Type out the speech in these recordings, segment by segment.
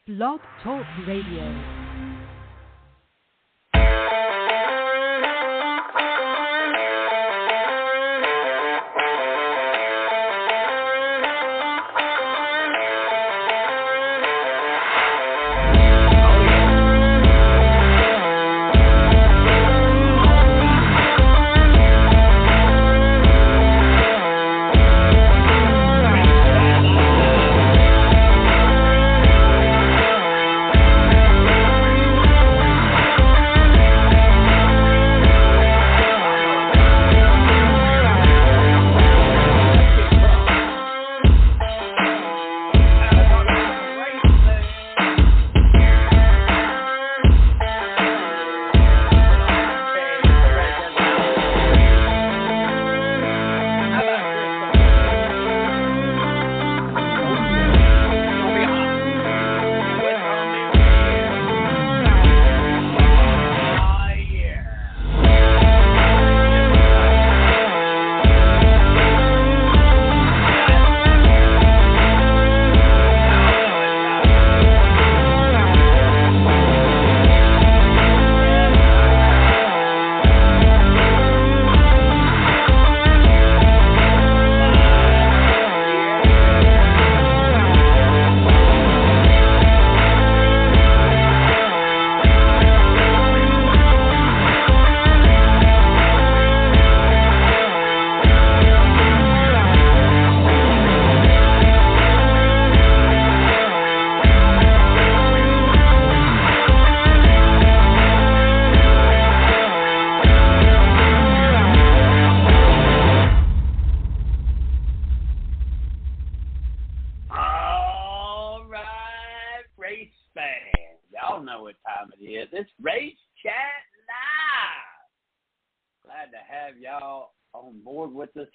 Blog Talk Radio.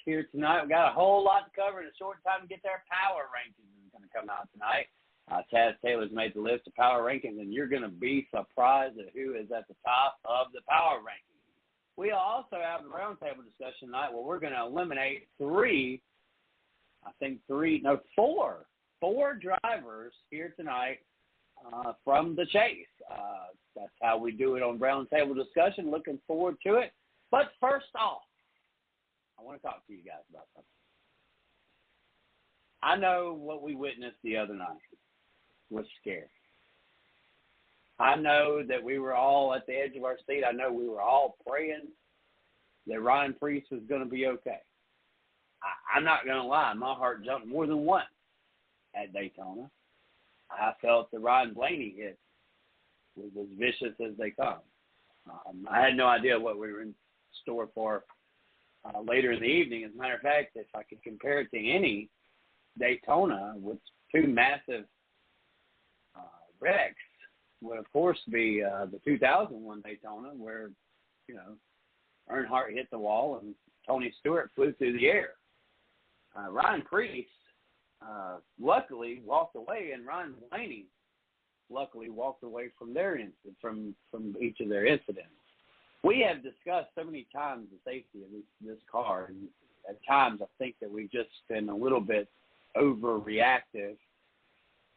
Here tonight. We've got a whole lot to cover in a short time to get their power rankings is going to come out tonight. Taz Taylor's made the list of power rankings, and you're going to be surprised at who is at the top of the power rankings. We also have the roundtable discussion tonight where we're going to eliminate four drivers here tonight from the chase. That's how we do it on roundtable discussion. Looking forward to it. But first off, I want to talk to you guys about something. I know what we witnessed the other night was scary. I know that we were all at the edge of our seat. I know we were all praying that Ryan Preece was going to be okay. I'm not going to lie. My heart jumped more than once at Daytona. I felt the Ryan Blaney hit was as vicious as they come. I had no idea what we were in store for later in the evening. As a matter of fact, if I could compare it to any Daytona with two massive wrecks, would of course be the 2001 Daytona where, Earnhardt hit the wall and Tony Stewart flew through the air. Ryan Preece luckily walked away, and Ryan Blaney luckily walked away from their incident, from each of their incidents. We have discussed so many times the safety of this car, and at times I think that we've just been a little bit overreactive.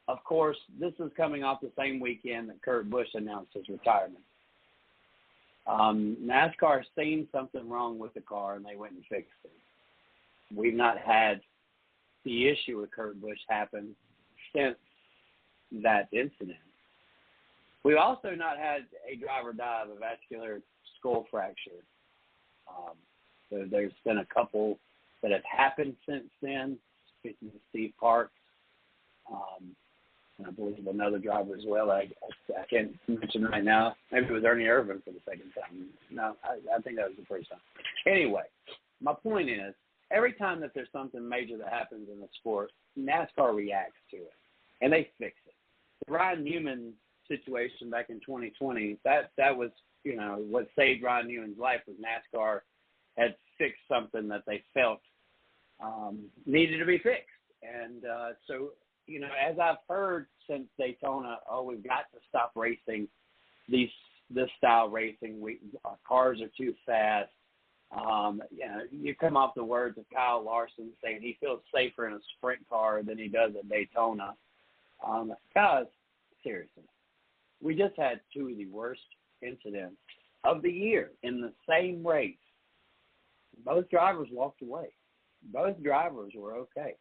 Of course, this is coming off the same weekend that Kurt Busch announced his retirement. NASCAR seen something wrong with the car, and they went and fixed it. We've not had the issue with Kurt Busch happen since that incident. We've also not had a driver die of a vascular skull fracture. There's been a couple that have happened since then, speaking of Steve Parks, and I believe another driver as well. I can't mention right now. Maybe it was Ernie Irvin for the second time. No, I think that was the first time. Anyway, my point is, every time that there's something major that happens in the sport, NASCAR reacts to it, and they fix it. The Ryan Newman situation back in 2020, that was, what saved Ryan Newman's life was NASCAR had fixed something that they felt needed to be fixed. And so, as I've heard since Daytona, we've got to stop racing this style racing. Our cars are too fast. You come off the words of Kyle Larson saying he feels safer in a sprint car than he does at Daytona. Kyle seriously. We just had two of the worst incidents of the year in the same race. Both drivers walked away. Both drivers were okay.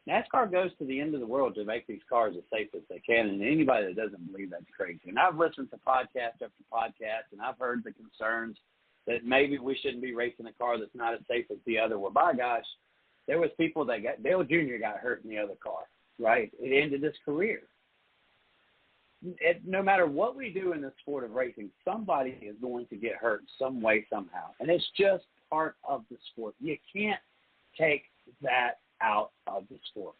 NASCAR goes to the end of the world to make these cars as safe as they can, and anybody that doesn't believe that's crazy. And I've listened to podcast after podcast, and I've heard the concerns that maybe we shouldn't be racing a car that's not as safe as the other. Well, by gosh, there was people that got – Dale Jr. got hurt in the other car, right? It ended his career. No matter what we do in the sport of racing, somebody is going to get hurt some way, somehow. And it's just part of the sport. You can't take that out of the sport.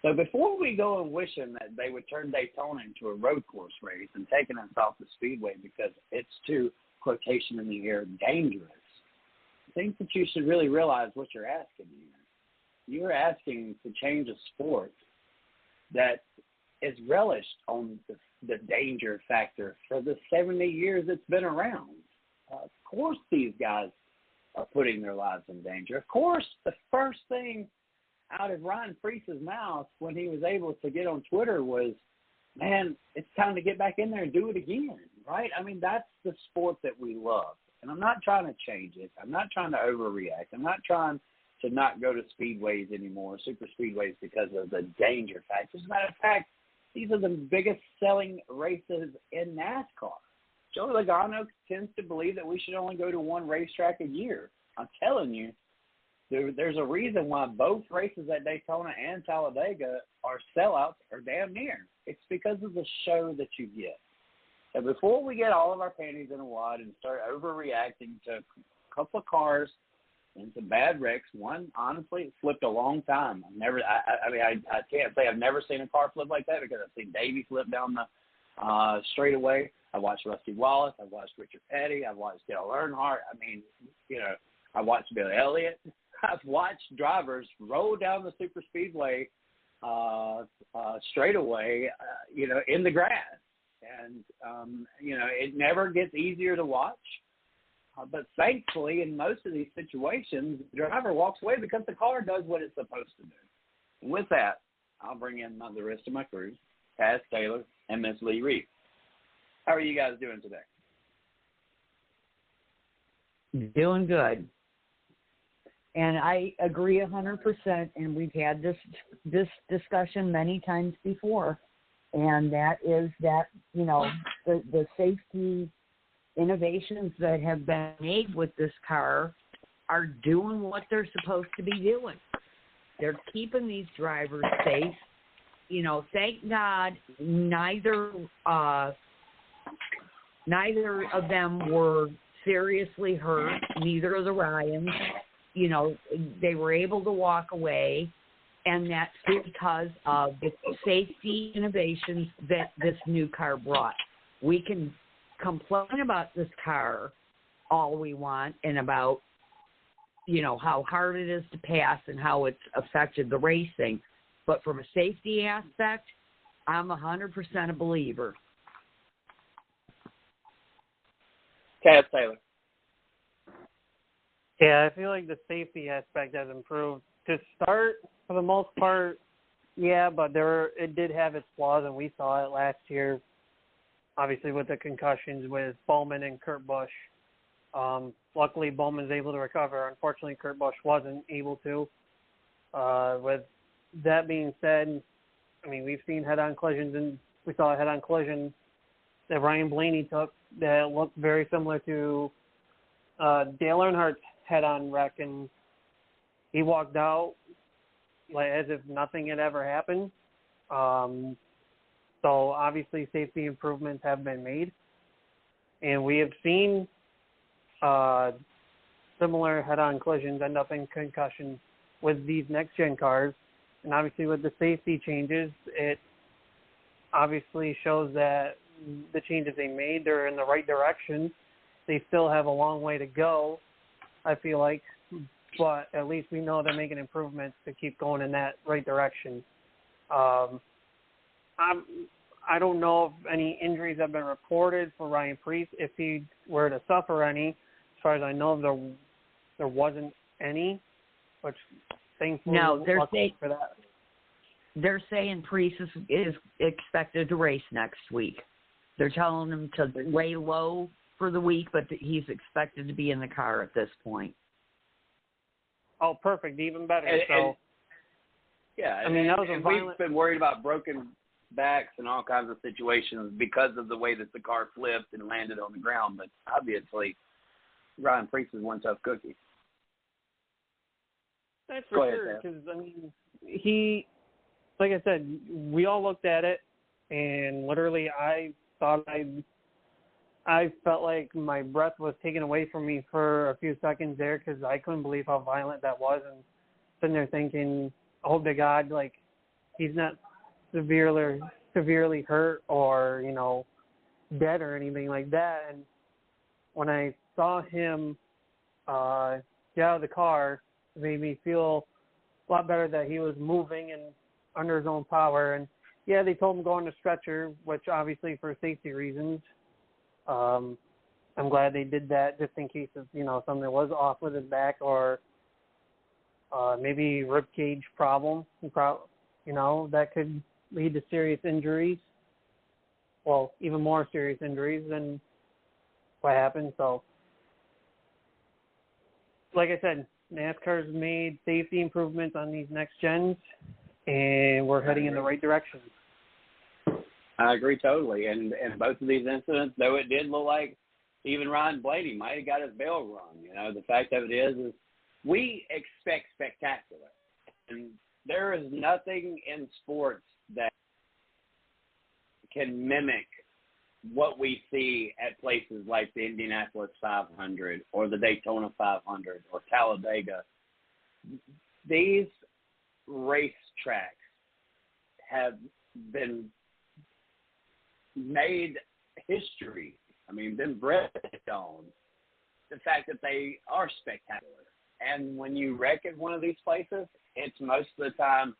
So before we go and wish them that they would turn Daytona into a road course race and taking us off the speedway because it's too, quotation in the air, dangerous, I think that you should really realize what you're asking here. You're asking to change a sport that is relished on the danger factor for the 70 years it's been around. Of course these guys are putting their lives in danger. Of course, the first thing out of Ryan Preece's mouth when he was able to get on Twitter was, man, it's time to get back in there and do it again, right? I mean, that's the sport that we love. And I'm not trying to change it. I'm not trying to overreact. I'm not trying to not go to speedways anymore, super speedways, because of the danger factor. As a matter of fact, these are the biggest selling races in NASCAR. Joey Logano tends to believe that we should only go to one racetrack a year. I'm telling you, there's a reason why both races at Daytona and Talladega are sellouts or damn near. It's because of the show that you get. So before we get all of our panties in a wad and start overreacting to a couple of cars and some bad wrecks, one, honestly, it flipped a long time. I can't say I've never seen a car flip like that because I've seen Davey flip down the straightaway. I watched Rusty Wallace. I watched Richard Petty. I've watched Dale Earnhardt. I mean, I watched Bill Elliott. I've watched drivers roll down the super speedway straightaway, in the grass. And, it never gets easier to watch. But thankfully, in most of these situations, the driver walks away because the car does what it's supposed to do. And with that, I'll bring in the rest of my crew, Taz Taylor and Miss Lee Reed. How are you guys doing today? Doing good. And I agree 100%, and we've had this discussion many times before, and that is that, the safety innovations that have been made with this car are doing what they're supposed to be doing. They're keeping these drivers safe. Thank God neither of them were seriously hurt, neither of the Ryans. They were able to walk away, and that's because of the safety innovations that this new car brought. We can complain about this car all we want and about, how hard it is to pass and how it's affected the racing. But from a safety aspect, I'm 100% a believer. Taz Taylor. Yeah, I feel like the safety aspect has improved. To start, for the most part, yeah, but it did have its flaws, and we saw it last year, obviously with the concussions with Bowman and Kurt Busch. Luckily, Bowman's able to recover. Unfortunately, Kurt Busch wasn't able to. With that being said, we've seen head-on collisions, and we saw a head-on collision that Ryan Blaney took that looked very similar to Dale Earnhardt's head-on wreck, and he walked out as if nothing had ever happened. So obviously safety improvements have been made, and we have seen similar head-on collisions end up in concussions with these next-gen cars. And obviously with the safety changes, it obviously shows that the changes they made, they're in the right direction. They still have a long way to go, I feel like, but at least we know they're making improvements to keep going in that right direction. I don't know if any injuries have been reported for Ryan Preece. If he were to suffer any, as far as I know, there wasn't any, which thankfully no, lucky for that. they're saying Priest is expected to race next week. They're telling him to lay low for the week, but he's expected to be in the car at this point. Oh, perfect. Even better. Yeah, I mean, that was a violent... we've been worried about broken backs and all kinds of situations because of the way that the car flipped and landed on the ground. But obviously, Ryan Priest is one tough cookie. That's for sure. Because, I mean, he, like I said, we all looked at it, and literally I thought I felt like my breath was taken away from me for a few seconds there because I couldn't believe how violent that was. And sitting there thinking, oh, to God, like, he's not severely hurt or, you know, dead or anything like that. And when I saw him get out of the car, it made me feel a lot better that he was moving and under his own power. And, yeah, they told him to go on the stretcher, which obviously for safety reasons. I'm glad they did that just in case of, you know, something was off with his back or maybe rib cage problem, you know, that could lead to serious injuries. Well, even more serious injuries than what happened. So, like I said, NASCAR's made safety improvements on these next gens, and we're heading in the right direction. I agree totally. And both of these incidents, though it did look like even Ryan Blaney might have got his bell rung, you know, the fact of it is we expect spectacular. And there is nothing in sports that can mimic what we see at places like the Indianapolis 500 or the Daytona 500 or Talladega. These race tracks have been made history. I mean, been bred on the fact that they are spectacular. And when you wreck at one of these places, it's most of the time,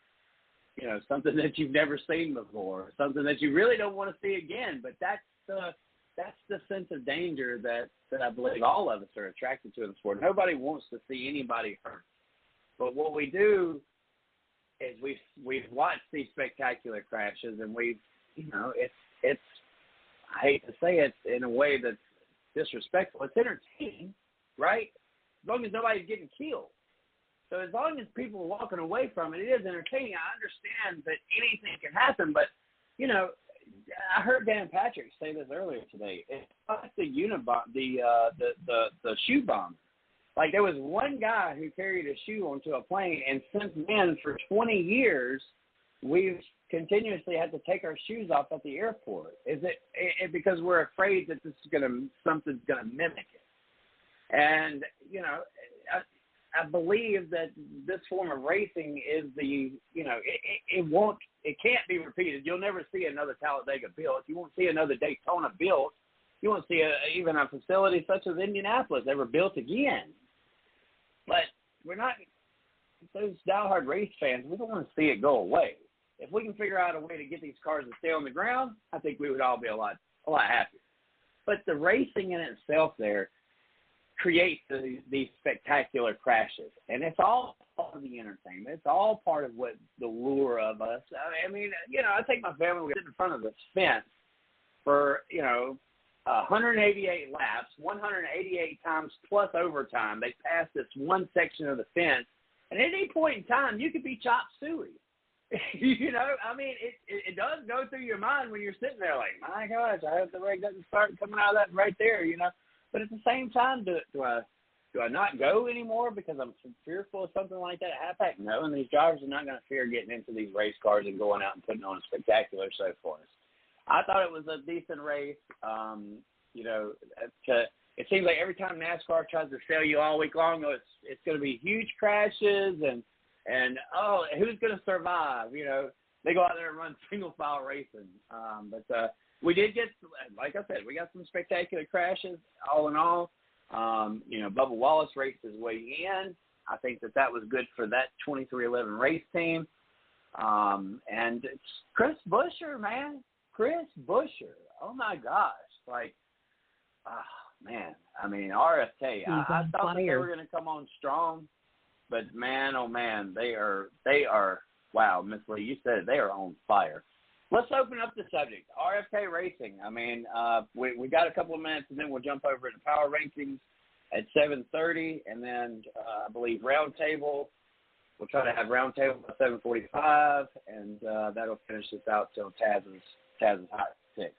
you know, something that you've never seen before, something that you really don't want to see again. But that's the sense of danger that I believe all of us are attracted to in the sport. Nobody wants to see anybody hurt. But what we do is we've watched these spectacular crashes, and we've, you know, it's I hate to say it in a way that's disrespectful. It's entertaining, right? As long as nobody's getting killed. So as long as people are walking away from it, it is entertaining. I understand that anything can happen, but, you know, I heard Dan Patrick say this earlier today. It's like the shoe bomb. Like, there was one guy who carried a shoe onto a plane, and since then, for 20 years, we've continuously had to take our shoes off at the airport. Is it because we're afraid that something's gonna mimic it? And, you know, I believe that this form of racing is it can't be repeated. You'll never see another Talladega built. You won't see another Daytona built. You won't see even a facility such as Indianapolis ever built again. But we're not, those diehard race fans, we don't want to see it go away. If we can figure out a way to get these cars to stay on the ground, I think we would all be a lot happier. But the racing in itself there creates these spectacular crashes. And it's all part of the entertainment. It's all part of what the lure of us. I mean, you know, I take my family, we sit in front of this fence for, you know, 188 laps, 188 times plus overtime. They pass this one section of the fence. And at any point in time, you could be chop suey. You know, I mean, it does go through your mind when you're sitting there like, my gosh, I hope the rig doesn't start coming out of that right there, you know. But at the same time, do I not go anymore because I'm fearful of something like that? Heck no, and these drivers are not going to fear getting into these race cars and going out and putting on a spectacular show for us. I thought it was a decent race. You know, it seems like every time NASCAR tries to sell you all week long, it's going to be huge crashes and who's going to survive? You know, they go out there and run single file racing. But we did get, like I said, we got some spectacular crashes. All in all, you know, Bubba Wallace raced his way in. I think that was good for that 2311 race team. And it's Chris Buescher, man. Chris Buescher. Oh, my gosh. Like, man. I mean, RFK. I thought that they were going to come on strong. But, man, oh, man, they are wow, Miss Lee, you said it. They are on fire. Let's open up the subject. RFK Racing. I mean, we got a couple of minutes, and then we'll jump over into power rankings at 7:30, and then I believe roundtable. We'll try to have roundtable at 7:45, and that'll finish us out till Taz's hot picks.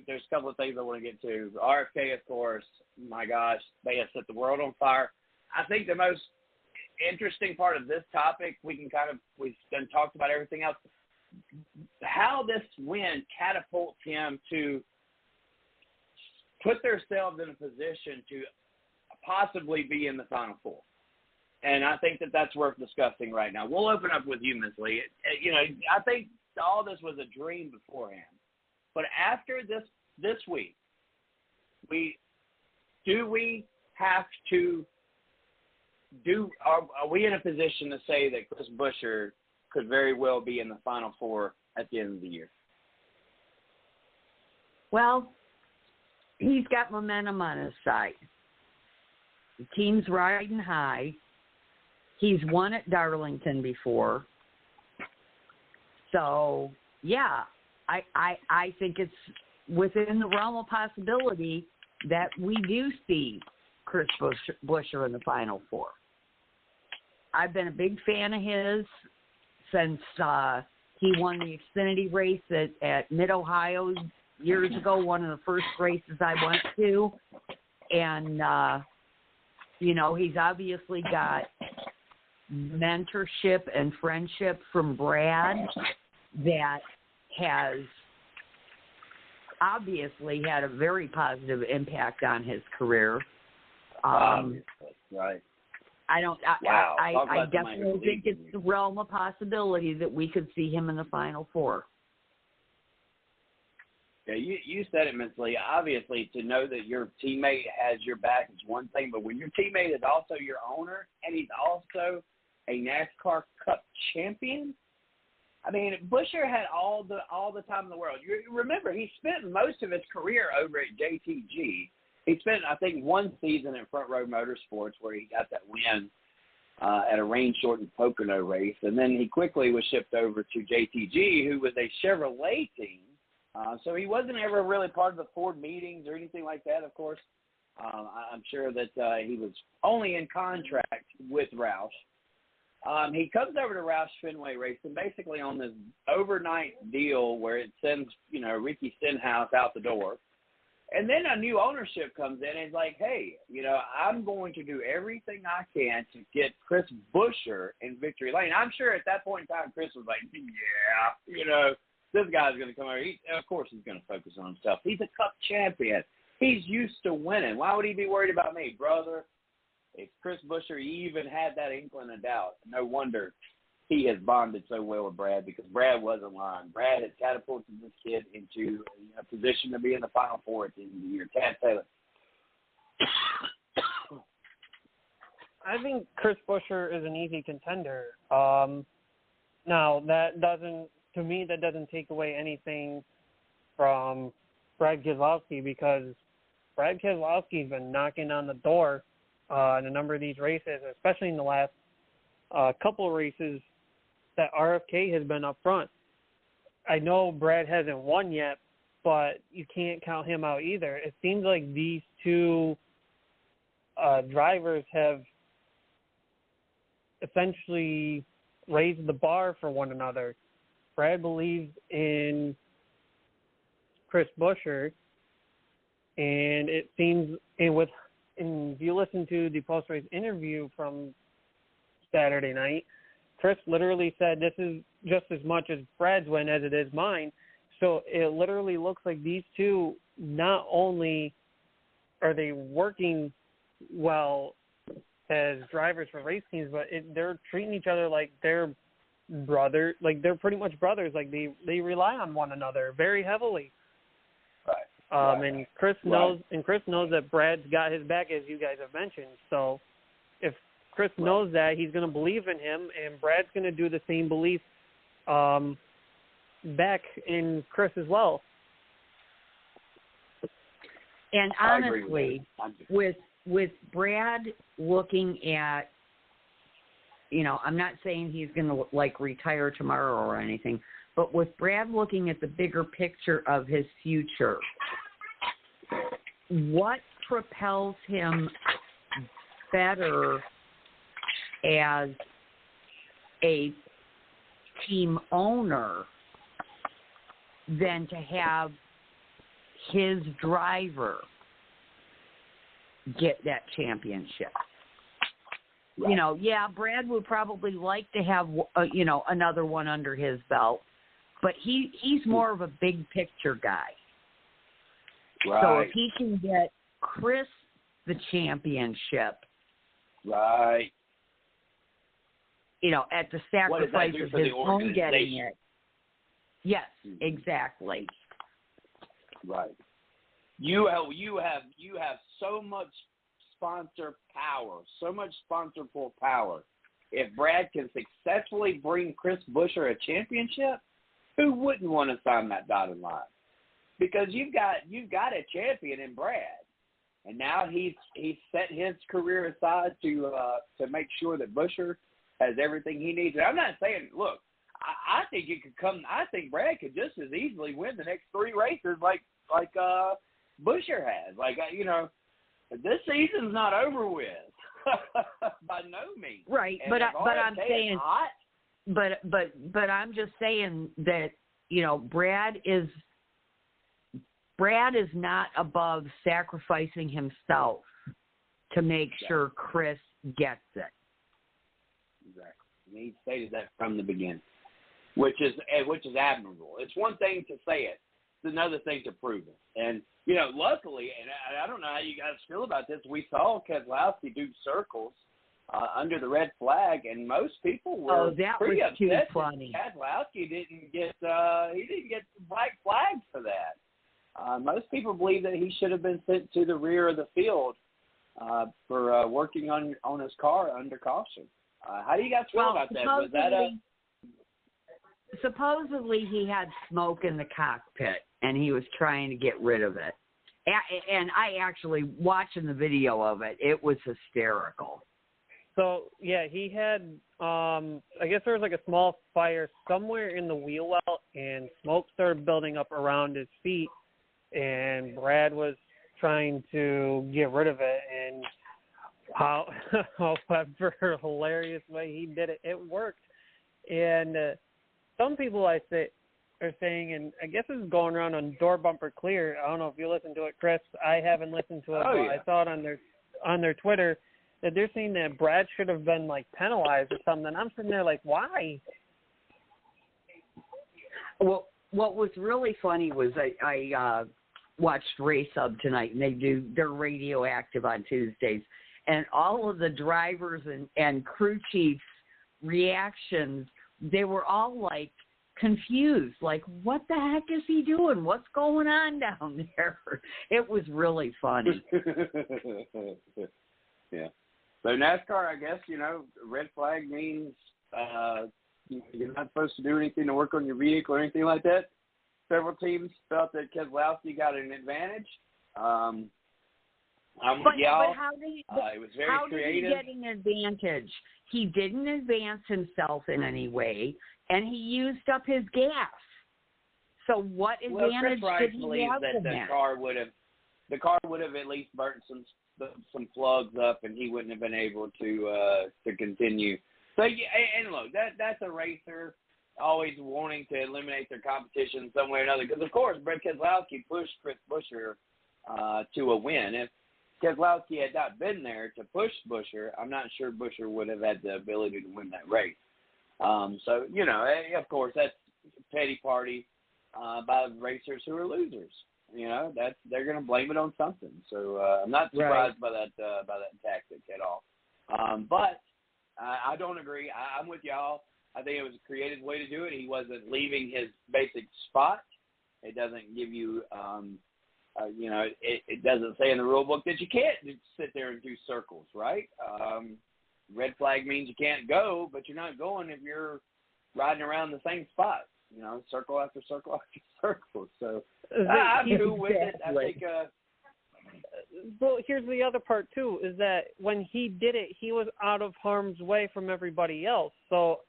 There's a couple of things I want to get to. RFK, of course, my gosh, they have set the world on fire. I think the most interesting part of this topic, we've done talked about everything else, how this win catapults him to put themselves in a position to possibly be in the Final Four. And I think that's worth discussing right now. We'll open up with you, Ms. Lee. I think all this was a dream beforehand. But after this week, are we in a position to say that Chris Buescher could very well be in the Final Four at the end of the year? Well, he's got momentum on his side. The team's riding high. He's won at Darlington before. So, yeah, I think it's within the realm of possibility that we do see Chris Buescher in the Final Four. I've been a big fan of his since he won the Xfinity race at Mid-Ohio years ago, one of the first races I went to. And, he's obviously got mentorship and friendship from Brad that has obviously had a very positive impact on his career. Right. I definitely think it's the realm of possibility that we could see him in the Final Four. Yeah, you said it, Ms. Lee. Obviously, to know that your teammate has your back is one thing, but when your teammate is also your owner and he's also a NASCAR Cup champion, I mean, Buescher had all the time in the world. You remember, he spent most of his career over at JTG. He spent, I think, one season at Front Row Motorsports where he got that win at a rain-shortened Pocono race, and then he quickly was shipped over to JTG, who was a Chevrolet team. So he wasn't ever really part of the Ford meetings or anything like that, of course. I'm sure that he was only in contract with Roush. He comes over to Roush Fenway Racing basically on this overnight deal where it sends, Ricky Stenhouse out the door. And then a new ownership comes in and is like, hey, I'm going to do everything I can to get Chris Buescher in victory lane. I'm sure at that point in time, Chris was like, yeah, this guy's going to come over. Of course he's going to focus on himself. He's a Cup champion. He's used to winning. Why would he be worried about me, brother? If Chris Buescher even had that inkling of doubt, no wonder he has bonded so well with Brad, because Brad wasn't lying. Brad has catapulted this kid into a position to be in the Final Four at the end of the year. Tad Taylor. I think Chris Buescher is an easy contender. Now, that doesn't take away anything from Brad Keselowski, because Brad Keselowski's been knocking on the door in a number of these races, especially in the last couple of races that RFK has been up front. I know Brad hasn't won yet, but you can't count him out either. It seems like these two drivers have essentially raised the bar for one another. Brad believes in Chris Buescher, and it seems, and if you listen to the post-race interview from Saturday night, Chris literally said, this is just as much as Brad's win as it is mine. So it literally looks like these two, not only are they working well as drivers for race teams, but they're treating each other like they're brother, like they're pretty much brothers. Like they rely on one another very heavily. Right. And Chris knows, that Brad's got his back, as you guys have mentioned. So if Chris knows that, he's going to believe in him, and Brad's going to do the same belief back in Chris as well. And honestly, with Brad looking at, I'm not saying he's going to like retire tomorrow or anything, but with Brad looking at the bigger picture of his future, what propels him better as a team owner than to have his driver get that championship? Right. Brad would probably like to have, another one under his belt, but he's more of a big picture guy. Right. So if he can get Chris the championship, right, at the sacrifice of his own getting it. Yes, exactly. Right. You have so much sponsor power, so much sponsor pull power. If Brad can successfully bring Chris Buescher a championship, who wouldn't want to sign that dotted line? Because you've got a champion in Brad, and now he's set his career aside to make sure that Buescher has everything he needs. And I'm not saying, look, I think it could come. I think Brad could just as easily win the next 3 races like Buescher has. This season's not over with by no means. Right, and but I'm saying, hot, but I'm just saying that Brad is not above sacrificing himself to make sure Chris gets it. Exactly. And he stated that from the beginning, which is admirable. It's one thing to say it; it's another thing to prove it. And luckily, and I don't know how you guys feel about this, we saw Keselowski do circles under the red flag, and most people were pretty upset that Keselowski didn't get black flags for that. Most people believe that he should have been sent to the rear of the field for working on his car under caution. How do you guys feel about that? Was that supposedly he had smoke in the cockpit and he was trying to get rid of it. And I actually, watching the video of it, it was hysterical. So, yeah, he had, I guess there was like a small fire somewhere in the wheel well, and smoke started building up around his feet, and Brad was trying to get rid of it, and however hilarious way he did it, it worked. And some people are saying, and I guess this is going around on Door Bumper Clear. I don't know if you listened to it, Chris. I haven't listened to it, but I saw it on their Twitter that they're saying that Brad should have been penalized or something. I'm sitting there why? Well, what was really funny was I watched Race Hub tonight, and they're radioactive on Tuesdays, and all of the drivers and crew chiefs' reactions, they were all confused, what the heck is he doing? What's going on down there? It was really funny. Yeah. So NASCAR, I guess, red flag means you're not supposed to do anything to work on your vehicle or anything like that. Several teams felt that Keselowski got an advantage. I'm with y'all. But how did it was very creative. How did he get an advantage? He didn't advance himself in any way, and he used up his gas. So what advantage did he have that the car would have at least burnt some plugs up, and he wouldn't have been able to continue. So yeah, and look, that's a racer always wanting to eliminate their competition some way or another. Because of course, Brad Keselowski pushed Chris Buescher to a win. If Keselowski had not been there to push Buescher, I'm not sure Buescher would have had the ability to win that race. So of course, that's petty party by racers who are losers. They're going to blame it on something. So I'm not surprised by that tactic at all. But I don't agree. I'm with y'all. I think it was a creative way to do it. He wasn't leaving his basic spot. It doesn't give you, it doesn't say in the rule book that you can't sit there and do circles, right? Red flag means you can't go, but you're not going if you're riding around the same spot. Circle after circle after circle. So I'm cool with it. I think well, here's the other part too: is that when he did it, he was out of harm's way from everybody else. So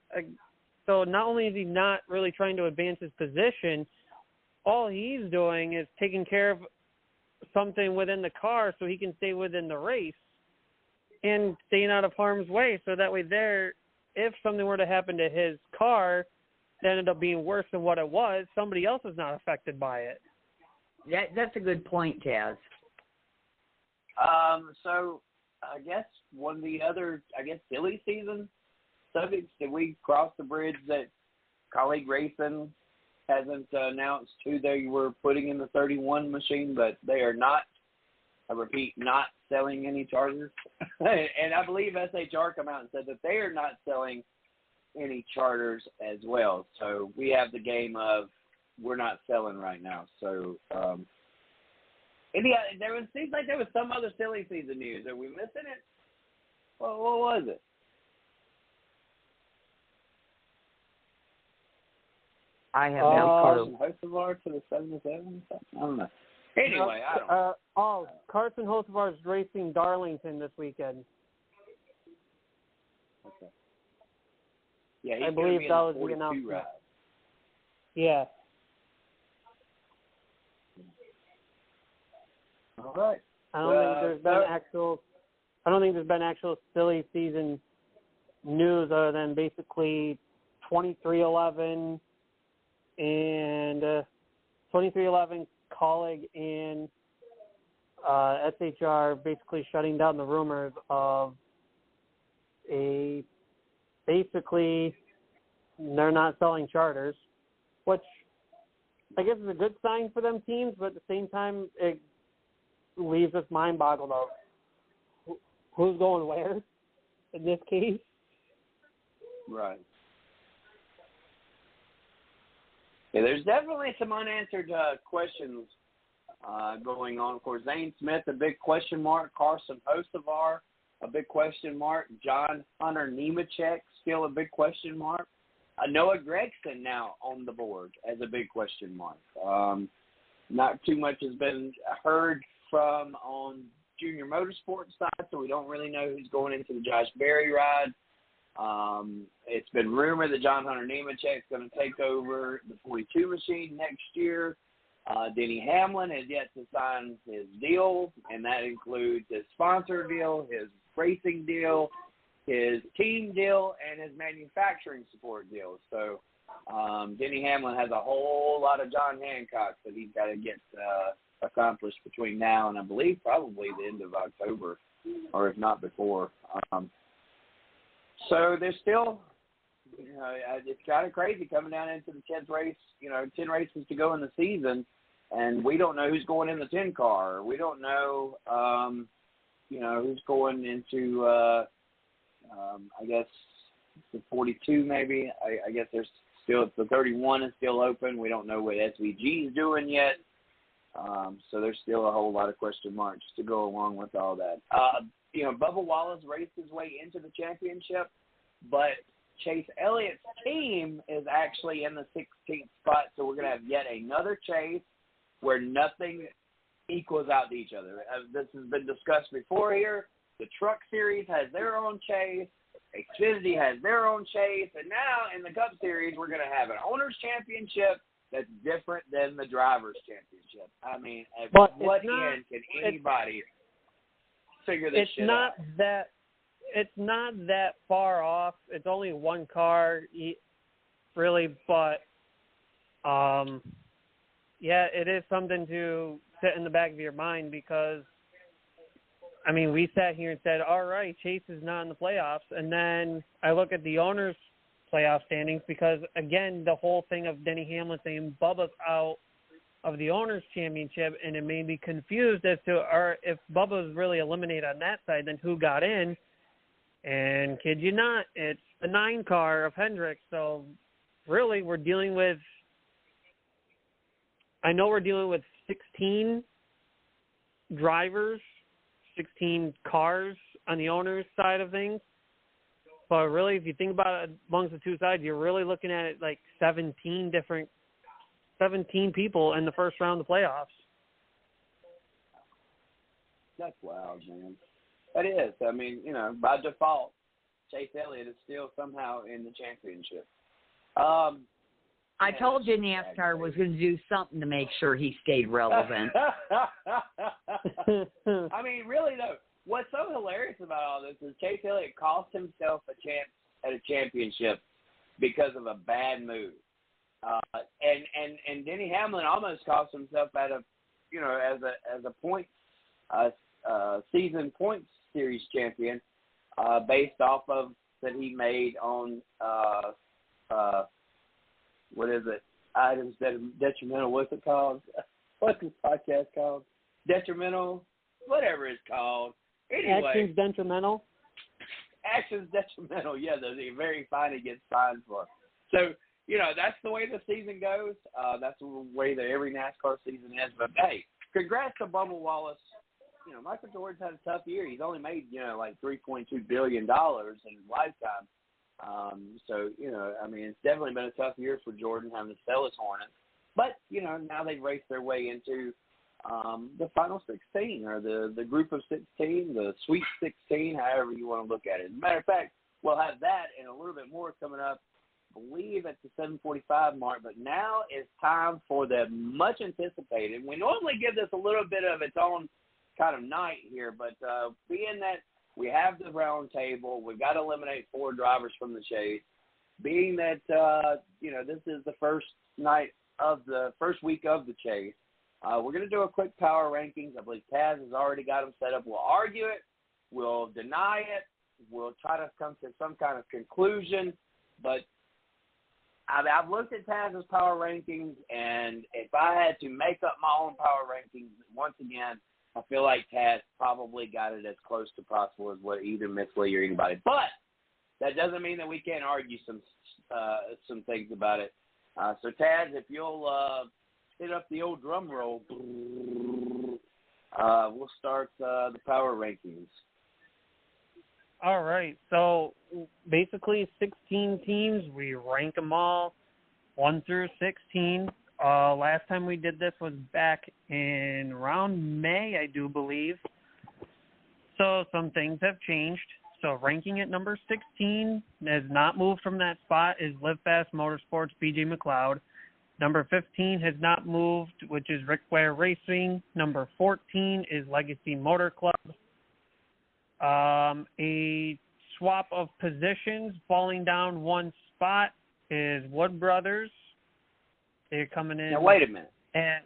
not only is he not really trying to advance his position, all he's doing is taking care of something within the car so he can stay within the race and staying out of harm's way. So that way, if something were to happen to his car that ended up being worse than what it was, somebody else is not affected by it. That's a good point, Taz. So I guess one of the other, silly season subjects, did we cross the bridge that Colleague Racing hasn't announced who they were putting in the 31 machine, but they are not, I repeat, not selling any charters. And I believe SHR come out and said that they are not selling any charters as well. So we have the game of we're not selling right now. So seems like there was some other silly season news. Are we missing it? Well, what was it? I have no clue. Hocevar to the 77? I don't know. Anyway, I don't know. Carson Hocevar is racing Darlington this weekend. Okay. Yeah, I believe that was the announcement. Ride. Yeah. All right. I don't think there's been actual silly season news other than basically 2311 and 2311 Colleague and SHR basically shutting down the rumors of basically they're not selling charters, which I guess is a good sign for them teams, but at the same time it leaves us mind-boggled of who's going where in this case. Right. Yeah, there's definitely some unanswered questions going on. Of course, Zane Smith, a big question mark. Carson Hocevar, a big question mark. John Hunter Nemechek, still a big question mark. Noah Gregson now on the board as a big question mark. Not too much has been heard from on Junior Motorsports side, so we don't really know who's going into the Josh Berry ride. It's been rumored that John Hunter Nemechek is going to take over the 42 machine next year. Denny Hamlin has yet to sign his deal, and that includes his sponsor deal, his racing deal, his team deal, and his manufacturing support deal. So Denny Hamlin has a whole lot of John Hancock that he's got to get accomplished between now and I believe probably the end of October, or if not before. So there's still, it's kind of crazy coming down into the 10th race, 10 races to go in the season, and we don't know who's going in the 10 car. We don't know, who's going into, I guess, the 42 maybe. I guess there's still, the 31 is still open. We don't know what SVG is doing yet. So there's still a whole lot of question marks to go along with all that. Bubba Wallace raced his way into the championship, but Chase Elliott's team is actually in the 16th spot, so we're going to have yet another chase where nothing equals out to each other. This has been discussed before here. The Truck Series has their own chase. Xfinity has their own chase. And now in the Cup Series, we're going to have an Owners' Championship that's different than the Drivers' Championship. I mean, at what end can anybody figure this shit out? It's not that far off. It's only one car, really, but yeah, it is something to sit in the back of your mind because, I mean, we sat here and said, all right, Chase is not in the playoffs, and then I look at the Owners' playoff standings because, again, the whole thing of Denny Hamlin saying Bubba's out of the Owners' Championship, and it made me confused as to if Bubba's really eliminated on that side, then who got in? And kid you not, it's the 9 car of Hendrick. So really we're dealing with 16 drivers, 16 cars on the Owners' side of things. But really, if you think about it amongst the two sides, you're really looking at it like 17 people in the first round of the playoffs. That's wild, man. That is. I mean, by default, Chase Elliott is still somehow in the championship. I told you NASCAR was going to do something to make sure he stayed relevant. I mean, really, though, what's so hilarious about all this is Chase Elliott cost himself a chance at a championship because of a bad move. And Denny Hamlin almost cost himself at a, as a point, season points series champion, based off of that he made on, what is it? Items that are detrimental. What's it called? What's this podcast called? Detrimental, whatever it's called. Anyway, Actions detrimental. Actions detrimental. Yeah, the very fine he gets fined for. So, that's the way the season goes. That's the way that every NASCAR season is. But hey, congrats to Bubba Wallace. Michael Jordan's had a tough year. He's only made, like $3.2 billion in his lifetime. So, it's definitely been a tough year for Jordan having to sell his Hornets. But, now they've raced their way into the final 16, or the group of 16, the Sweet 16, however you want to look at it. As a matter of fact, we'll have that and a little bit more coming up, I believe, at the 7:45 mark. But now it's time for the much anticipated. We normally give this a little bit of its own kind of night here, but being that we have the round table, we've got to eliminate 4 drivers from the chase. Being that this is the first week of the chase, we're going to do a quick power rankings. I believe Taz has already got them set up. We'll argue it, we'll deny it, we'll try to come to some kind of conclusion. But I've looked at Taz's power rankings, and if I had to make up my own power rankings, once again, I feel like Taz probably got it as close to possible as what either Miss Lee or anybody. But that doesn't mean that we can't argue some things about it. So, Taz, if you'll hit up the old drum roll, we'll start the power rankings. All right. So, basically 16 teams. We rank them all 1 through 16. Last time we did this was back in around May, I do believe. So some things have changed. So ranking at number 16 has not moved from that spot is Live Fast Motorsports, BJ McLeod. Number 15 has not moved, which is Rick Ware Racing. Number 14 is Legacy Motor Club. A swap of positions falling down one spot is Wood Brothers. They're coming in. Now, wait a minute. And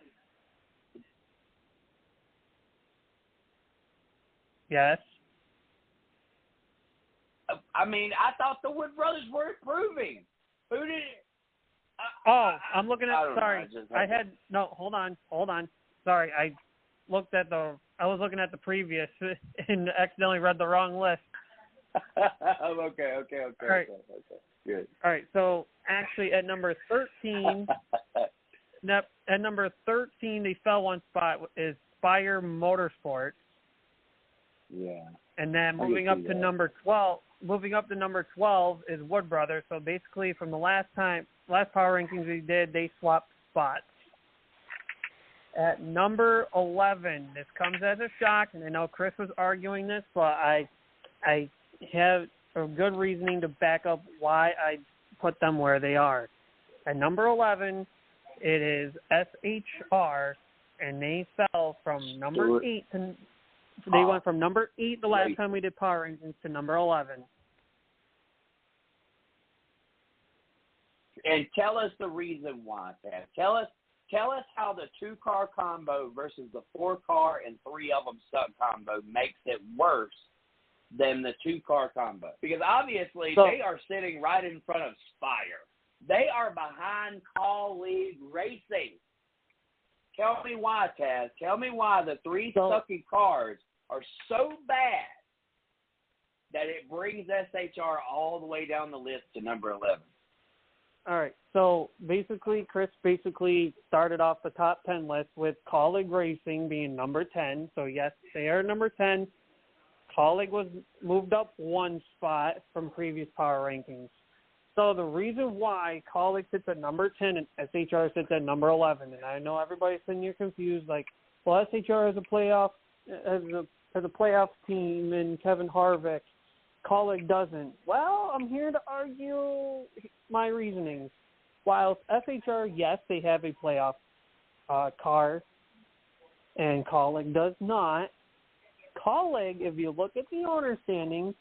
yes. I thought the Wood Brothers were improving. Who did it? I'm looking at. Sorry, hold on. Sorry, I was looking at the previous and accidentally read the wrong list. Okay. All right. Okay. Good. All right. So actually, at number 13, they fell one spot. Is Spire Motorsports. Yeah. And then moving up to number 12 is Wood Brothers. So basically, from the last power rankings we did, they swapped spots. At number 11, this comes as a shock, and I know Chris was arguing this, but I have a good reasoning to back up why I put them where they are. At number 11, it is SHR, and they fell from number 8 to. They went from number 8 the last time we did power rankings to number 11. And tell us the reason why, Pat. Tell us how the 2-car combo versus the 4-car and 3 of them sub combo makes it worse than the 2-car combo. Because obviously they are sitting right in front of Spire. They are behind Colleague Racing. Tell me why, Taz. Tell me why the 3 sucky cars are so bad that it brings SHR all the way down the list to number 11. All right. So basically, Chris started off the top 10 list with Colleague Racing being number 10. So, yes, they are number 10. Colleague was moved up one spot from previous power rankings. So the reason why Colleague sits at number 10 and SHR sits at number 11, and I know everybody's sitting here confused, like, well, SHR has a has a playoff team in Kevin Harvick. Kaulig doesn't. Well, I'm here to argue my reasonings. While SHR, yes, they have a playoff car, and Kaulig does not. Kaulig, if you look at the owner standings,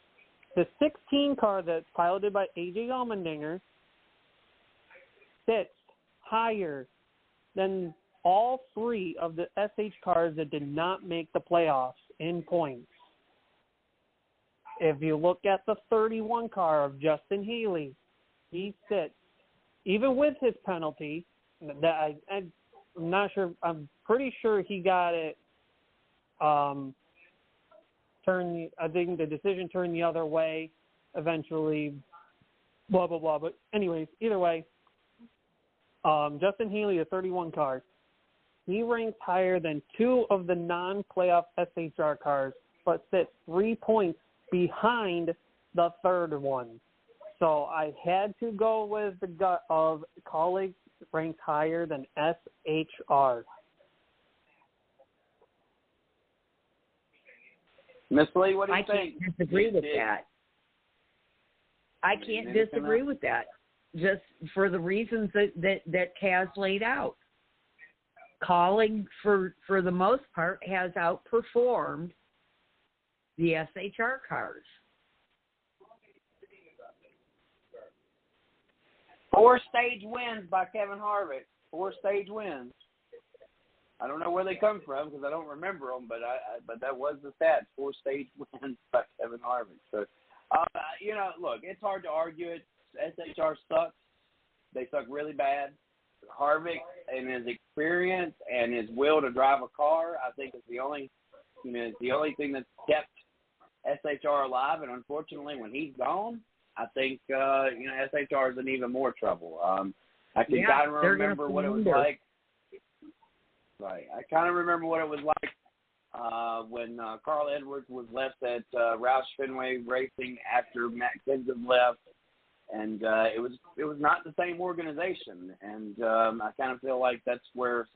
the 16 car that's piloted by A.J. Allmendinger sits higher than all three of the SH cars that did not make the playoffs in points. If you look at the 31 car of Justin Haley, he sits, even with his penalty, that I'm not sure, I'm pretty sure he got it, I think the decision turned the other way eventually, blah, blah, blah. But anyways, either way, Justin Haley, a 31 car, he ranks higher than two of the non-playoff SHR cars, but sits 3 points behind the third one. So I had to go with the gut of Kaulig ranks higher than SHR. Miss Lee, what do you I think? can't disagree with that. I can't disagree with that, just for the reasons that Kaz laid out. Kaulig, for the most part, has outperformed the SHR cars. 4 stage wins by Kevin Harvick. 4 stage wins. I don't know where they come from because I don't remember them, but that was the stat. 4 stage wins by Kevin Harvick. So, look, it's hard to argue it. SHR sucks. They suck really bad. Harvick and his experience and his will to drive a car, I think, is the only thing that's kept SHR alive. And unfortunately, when he's gone, I think SHR is in even more trouble. I can kind of remember what it was like. Right, I kind of remember what it was like when Carl Edwards was left at Roush Fenway Racing after Matt Kenseth left. And it was not the same organization, and I kind of feel like that's where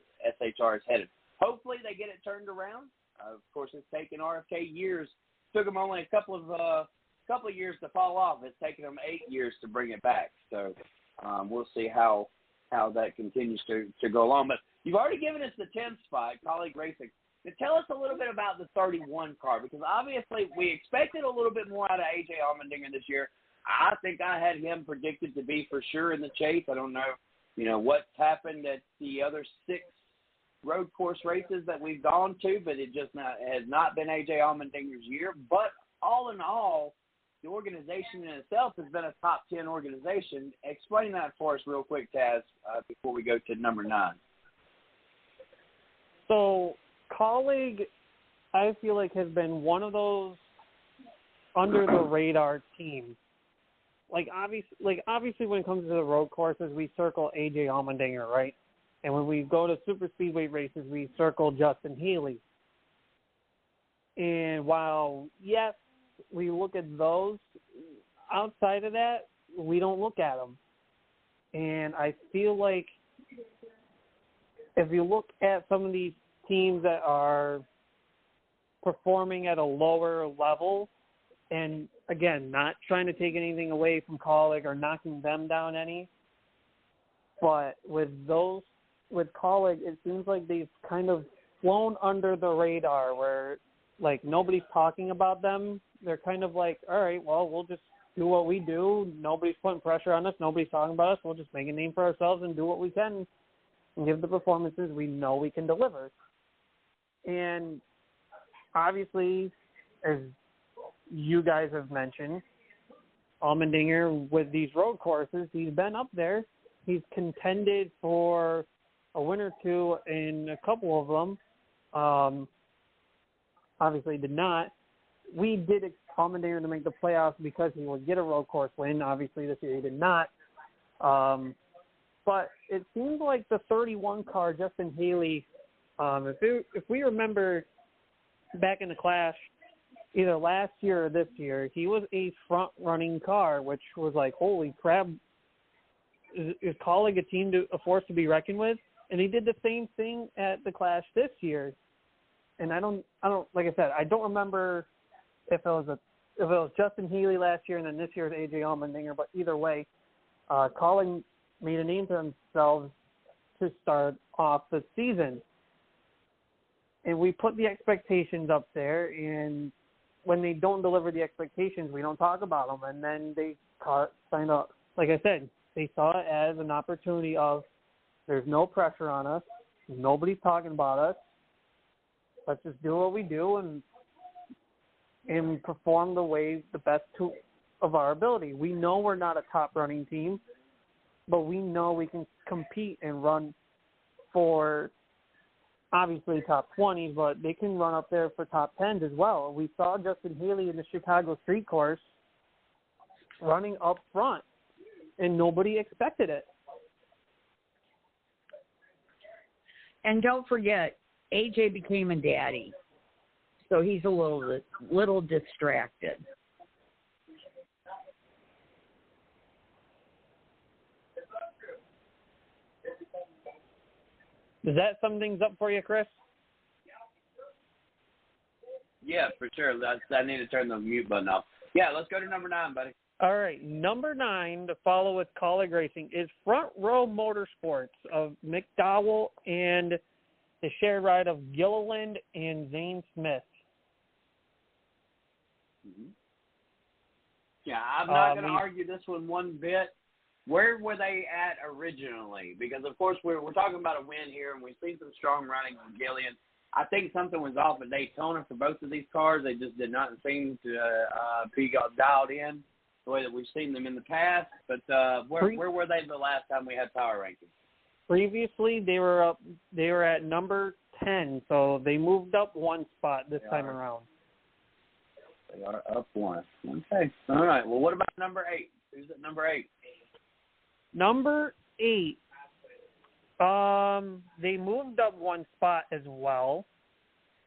SHR is headed. Hopefully, they get it turned around. Of course, it's taken RFK years. It took them only a couple of years to fall off. It's taken them 8 years to bring it back. So we'll see how that continues to go along. But you've already given us the 10th spot, Kaulig Racing. Now, tell us a little bit about the 31 car, because obviously we expected a little bit more out of A.J. Allmendinger this year. I think I had him predicted to be for sure in the chase. I don't know, what's happened at the other 6 road course races that we've gone to, but it just has not been A.J. Allmendinger's year. But all in all, the organization in itself has been a top 10 organization. Explain that for us real quick, Taz, before we go to number 9. So Kaulig, I feel like, has been one of those under-the-radar teams. Obviously, when it comes to the road courses, we circle A.J. Allmendinger, right? And when we go to super speedway races, we circle Justin Haley. And while, yes, we look at those, outside of that, we don't look at them. And I feel like if you look at some of these teams that are performing at a lower level, and again, not trying to take anything away from Kaulig or knocking them down any, but with Kaulig, it seems like they've kind of flown under the radar where, nobody's talking about them. They're kind of like, all right, well, we'll just do what we do. Nobody's putting pressure on us. Nobody's talking about us. We'll just make a name for ourselves and do what we can and give the performances we know we can deliver. And obviously, as you guys have mentioned, Allmendinger, with these road courses, he's been up there. He's contended for a win or two in a couple of them. Obviously did not. We did expect Allmendinger to make the playoffs because he would get a road course win. Obviously this year he did not. But it seems like the 31 car, Justin Haley, if we remember back in the Clash, either last year or this year, he was a front-running car, which was like, holy crap, is Kaulig a force to be reckoned with? And he did the same thing at the Clash this year. and I don't like I said, I don't remember if it was Justin Healy last year and then this year's AJ Allmendinger, but either way, calling made a name for themselves to start off the season. And we put the expectations up there, and when they don't deliver the expectations, we don't talk about them. And then they signed up. Like I said, they saw it as an opportunity of there's no pressure on us. Nobody's talking about us. Let's just do what we do and perform the best of our ability. We know we're not a top running team, but we know we can compete and run for obviously top 20s, but they can run up there for top 10s as well. We saw Justin Healy in the Chicago Street Course running up front, and nobody expected it. And don't forget, AJ became a daddy, so he's a little distracted. Does that sum things up for you, Chris? Yeah, for sure. I need to turn the mute button off. Yeah, let's go to number 9, buddy. All right, number 9 to follow with Kaulig Racing is Front Row Motorsports of McDowell and the shared ride of Gilliland and Zane Smith. Mm-hmm. Yeah, I'm not going to argue this one bit. Where were they at originally? Because, of course, we're talking about a win here, and we've seen some strong running from Gillian. I think something was off at Daytona for both of these cars. They just did not seem to be dialed in the way that we've seen them in the past. But where were they the last time we had power rankings? Previously, they were at number 10, so they moved up one spot this time around. They are up one. Okay. All right. Well, what about number 8? Who's at number 8? Number 8, they moved up one spot as well,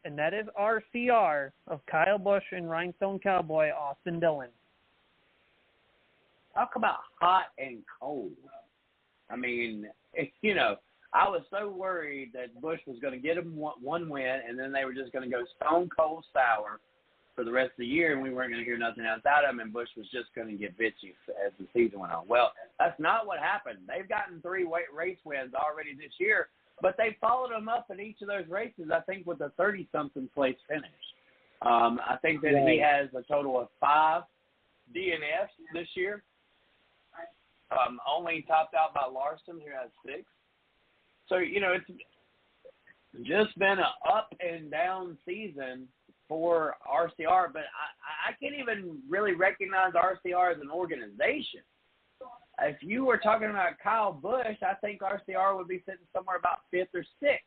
and that is RCR of Kyle Busch and Rhinestone Cowboy, Austin Dillon. Talk about hot and cold. I mean, I was so worried that Busch was going to get him one win, and then they were just going to go stone cold sour for the rest of the year, and we weren't going to hear nothing else out of him, and Busch was just going to get bitchy as the season went on. Well, that's not what happened. They've gotten 3 race wins already this year, but they followed him up in each of those races, I think, with a 30-something place finish. I think that he has a total of 5 DNFs this year, only topped out by Larson, who has 6. So, it's just been an up and down season for RCR, but I can't even really recognize RCR as an organization. If you were talking about Kyle Busch, I think RCR would be sitting somewhere about 5th or 6th.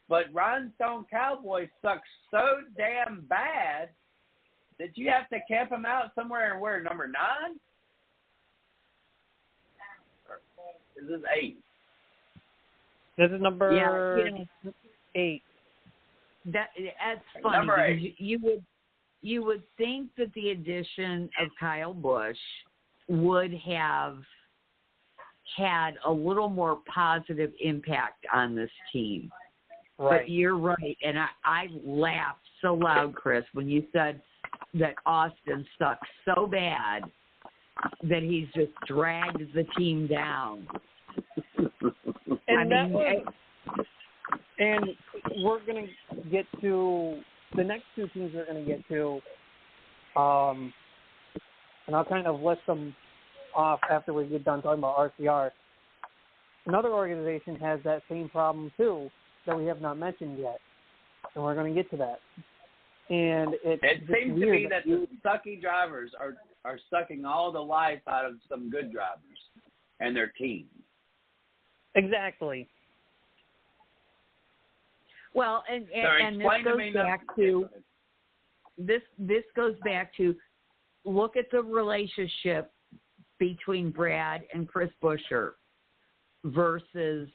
But Rhinestone Cowboy sucks so damn bad that you have to camp him out somewhere where, number 9? Or is this 8? This is number 8. That's funny Number 8. because you would think that the addition of Kyle Busch would have had a little more positive impact on this team. Right. But you're right, and I laughed so loud, Chris, when you said that Austin sucks so bad that he's just dragged the team down. And we're going to get to the next 2 teams we're going to get to, and I'll kind of list them off after we get done talking about RCR. Another organization has that same problem, too, that we have not mentioned yet, and we're going to get to that. And it seems to me that the sucky drivers are sucking all the life out of some good drivers and their teams. Exactly. Well, and this goes back to look at the relationship between Brad and Chris Buescher versus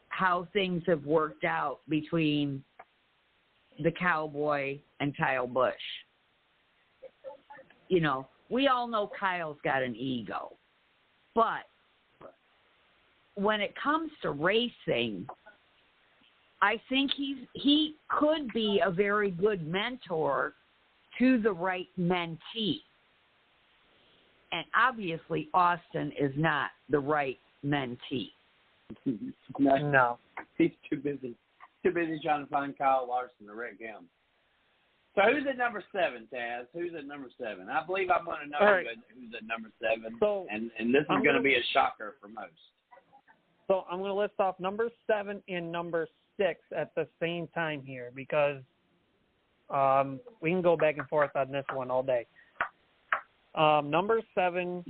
how things have worked out between the Cowboy and Kyle Busch. We all know Kyle's got an ego, but when it comes to racing, I think he could be a very good mentor to the right mentee. And obviously, Austin is not the right mentee. No. He's too busy. Too busy trying to find Kyle Larson to wreck him. So who's at number 7, Taz? Who's at number 7? I believe I'm going to know right. who's at number 7. So, and this is going to be a shocker for most. So I'm going to list off number 7 and number 6 at the same time here because we can go back and forth on this one all day. Number 7,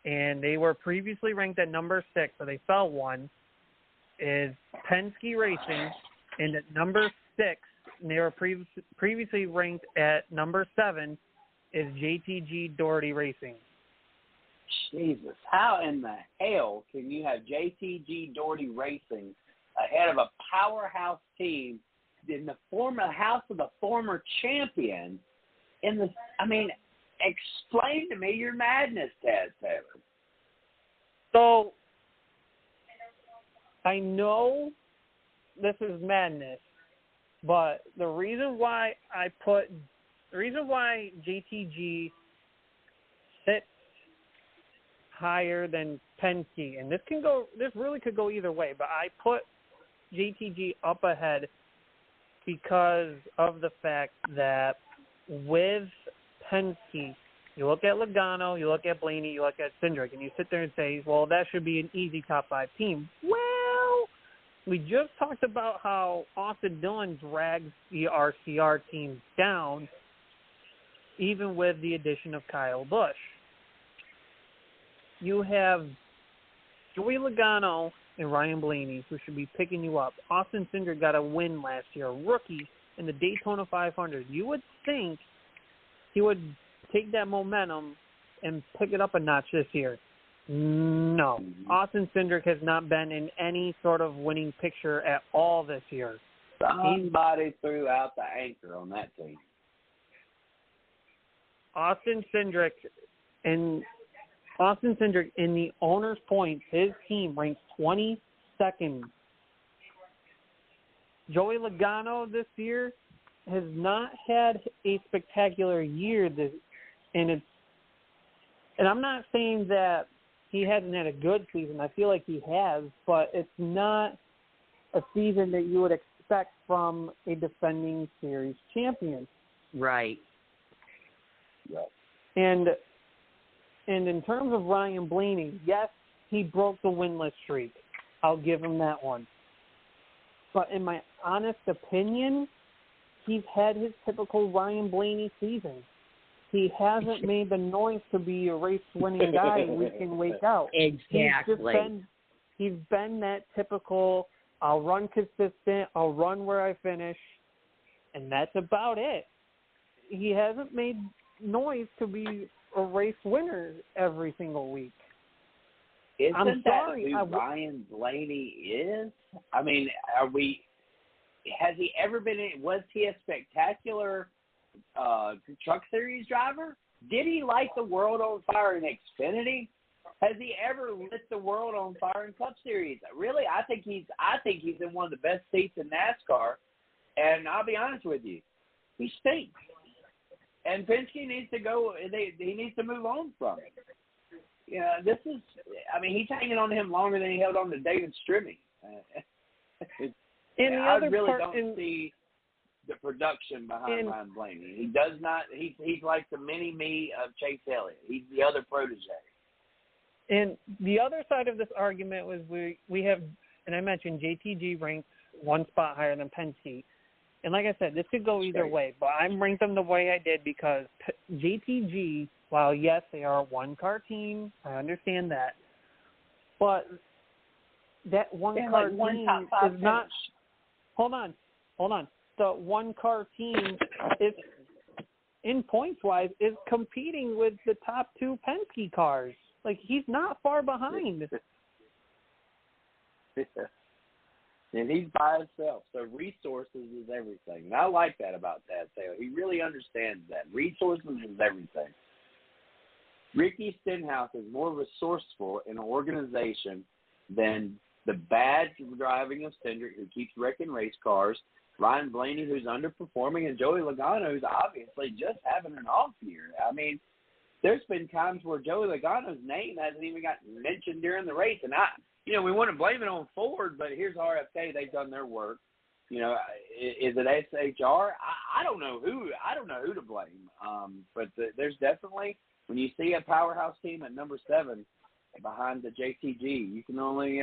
and they were previously ranked at number 6, so they fell one, is Penske Racing, and at number 6, and they were previously ranked at number 7, is JTG Doherty Racing. Jesus, how in the hell can you have JTG Doherty Racing ahead of a powerhouse team in the house of the former champion? Explain to me your madness, Taz Taylor. So I know this is madness, but the reason why JTG sits higher than Penske, and this really could go either way, but I put JTG up ahead because of the fact that with Penske, you look at Logano, you look at Blaney, you look at Cindric, and you sit there and say, well, that should be an easy top 5 team. Well, we just talked about how Austin Dillon drags the RCR team down, even with the addition of Kyle Busch. You have Joey Logano and Ryan Blaney, who should be picking you up. Austin Cindric got a win last year, a rookie in the Daytona 500. You would think he would take that momentum and pick it up a notch this year. No. Austin Cindric has not been in any sort of winning picture at all this year. Somebody threw out the anchor on that team. Austin Cindric in the owner's points, his team ranks 22nd. Joey Logano this year has not had a spectacular year, and I'm not saying that he hasn't had a good season. I feel like he has, but it's not a season that you would expect from a defending series champion. Right. Right. And in terms of Ryan Blaney, yes, he broke the winless streak. I'll give him that one. But in my honest opinion, he's had his typical Ryan Blaney season. He hasn't made the noise to be a race-winning guy week in, week out. Exactly. He's been that typical, I'll run consistent, I'll run where I finish, and that's about it. He hasn't made noise to be a race winner every single week. Isn't that who Ryan Blaney is? I mean, has he ever was he a spectacular truck series driver? Did he light the world on fire in Xfinity? Has he ever lit the world on fire in Cup Series? Really, I think he's in one of the best seats in NASCAR. And I'll be honest with you, he stinks. And Penske needs to go. He needs to move on from it. Yeah, he's hanging on to him longer than he held on to David Strimmy. I really don't see the production behind Ryan Blaney. He does not. He's like the mini-me of Chase Elliott. He's the other protege. And the other side of this argument was we have, and I mentioned JTG ranked one spot higher than Penske. And like I said, this could go either way, but I'm ranked them the way I did because JTG, while yes, they are a one-car team, I understand that, but that one-car team is not – hold on. The one-car team is, in points-wise, is competing with the top 2 Penske cars. Like, he's not far behind. And he's by himself. So resources is everything. And I like that about Tad Taylor. He really understands that. Resources is everything. Ricky Stenhouse is more resourceful in an organization than the bad driving of Cindric, who keeps wrecking race cars, Ryan Blaney, who's underperforming, and Joey Logano, who's obviously just having an off year. I mean, there's been times where Joey Logano's name hasn't even gotten mentioned during the race, and we want to blame it on Ford, but here's RFK. They've done their work. Is it SHR? I don't know who. I don't know who to blame. But there's definitely, when you see a powerhouse team at number 7 behind the JTG, you can only,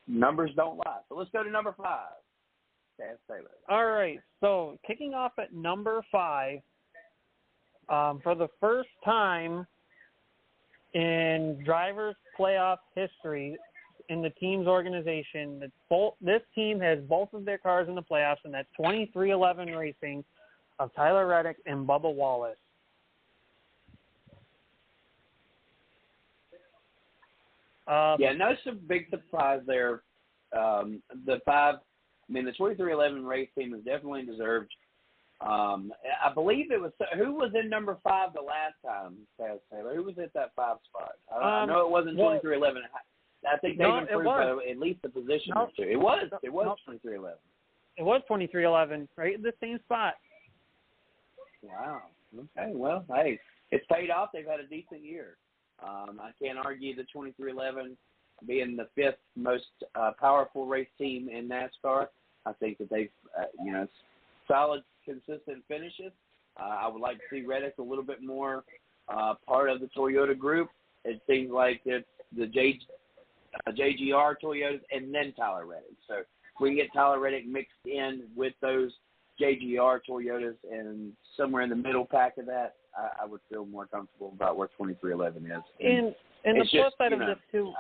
numbers don't lie. So let's go to number 5. Taz Taylor. All right. So kicking off at number 5, for the first time in drivers' playoff history in the team's organization, this team has both of their cars in the playoffs, and that's 2311 Racing of Tyler Reddick and Bubba Wallace. No big surprise there. The 2311 race team is definitely deserved. I believe it was who was in number 5 the last time, Taz Taylor? Who was at that 5 spot? I know it wasn't 2311. I think they've improved at least the position or two. It was 2311. It was 2311, right in the same spot. Wow. Okay. Well, hey, it's paid off. They've had a decent year. I can't argue the 2311 being the 5th most powerful race team in NASCAR. I think that they've, solid, consistent finishes. I would like to see Reddick a little bit more part of the Toyota group. It seems like it's the JGR Toyotas and then Tyler Reddick. So if we can get Tyler Reddick mixed in with those JGR Toyotas and somewhere in the middle pack of that, I would feel more comfortable about where 2311 is. And the plus side of this too,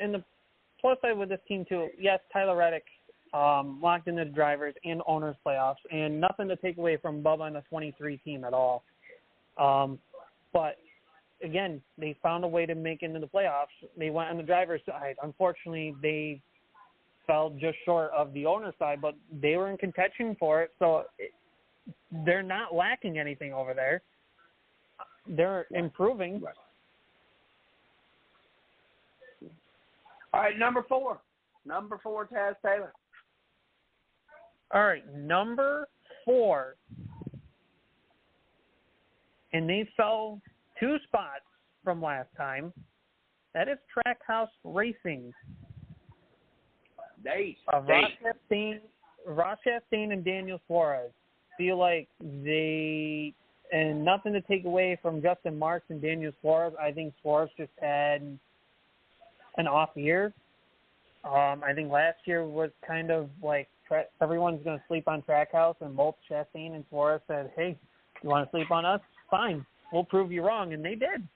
and the plus side with this team too, yes, Tyler Reddick locked into the drivers and owners playoffs, and nothing to take away from Bubba and the 23 team at all. But again, they found a way to make it into the playoffs. They went on the driver's side. Unfortunately, they fell just short of the owner's side, but they were in contention for it, so they're not lacking anything over there. They're improving. Right. All right, number 4. Number 4, Taz Taylor. All right, number 4. And they fell 2 spots from last time. That is Trackhouse Racing. Ross Chastain and Daniel Suarez. Feel like they, and nothing to take away from Justin Marks and Daniel Suarez. I think Suarez just had an off year. I think last year was kind of like everyone's going to sleep on Trackhouse, and both Chastain and Suarez said, hey, you want to sleep on us? Fine. We'll prove you wrong, and they did.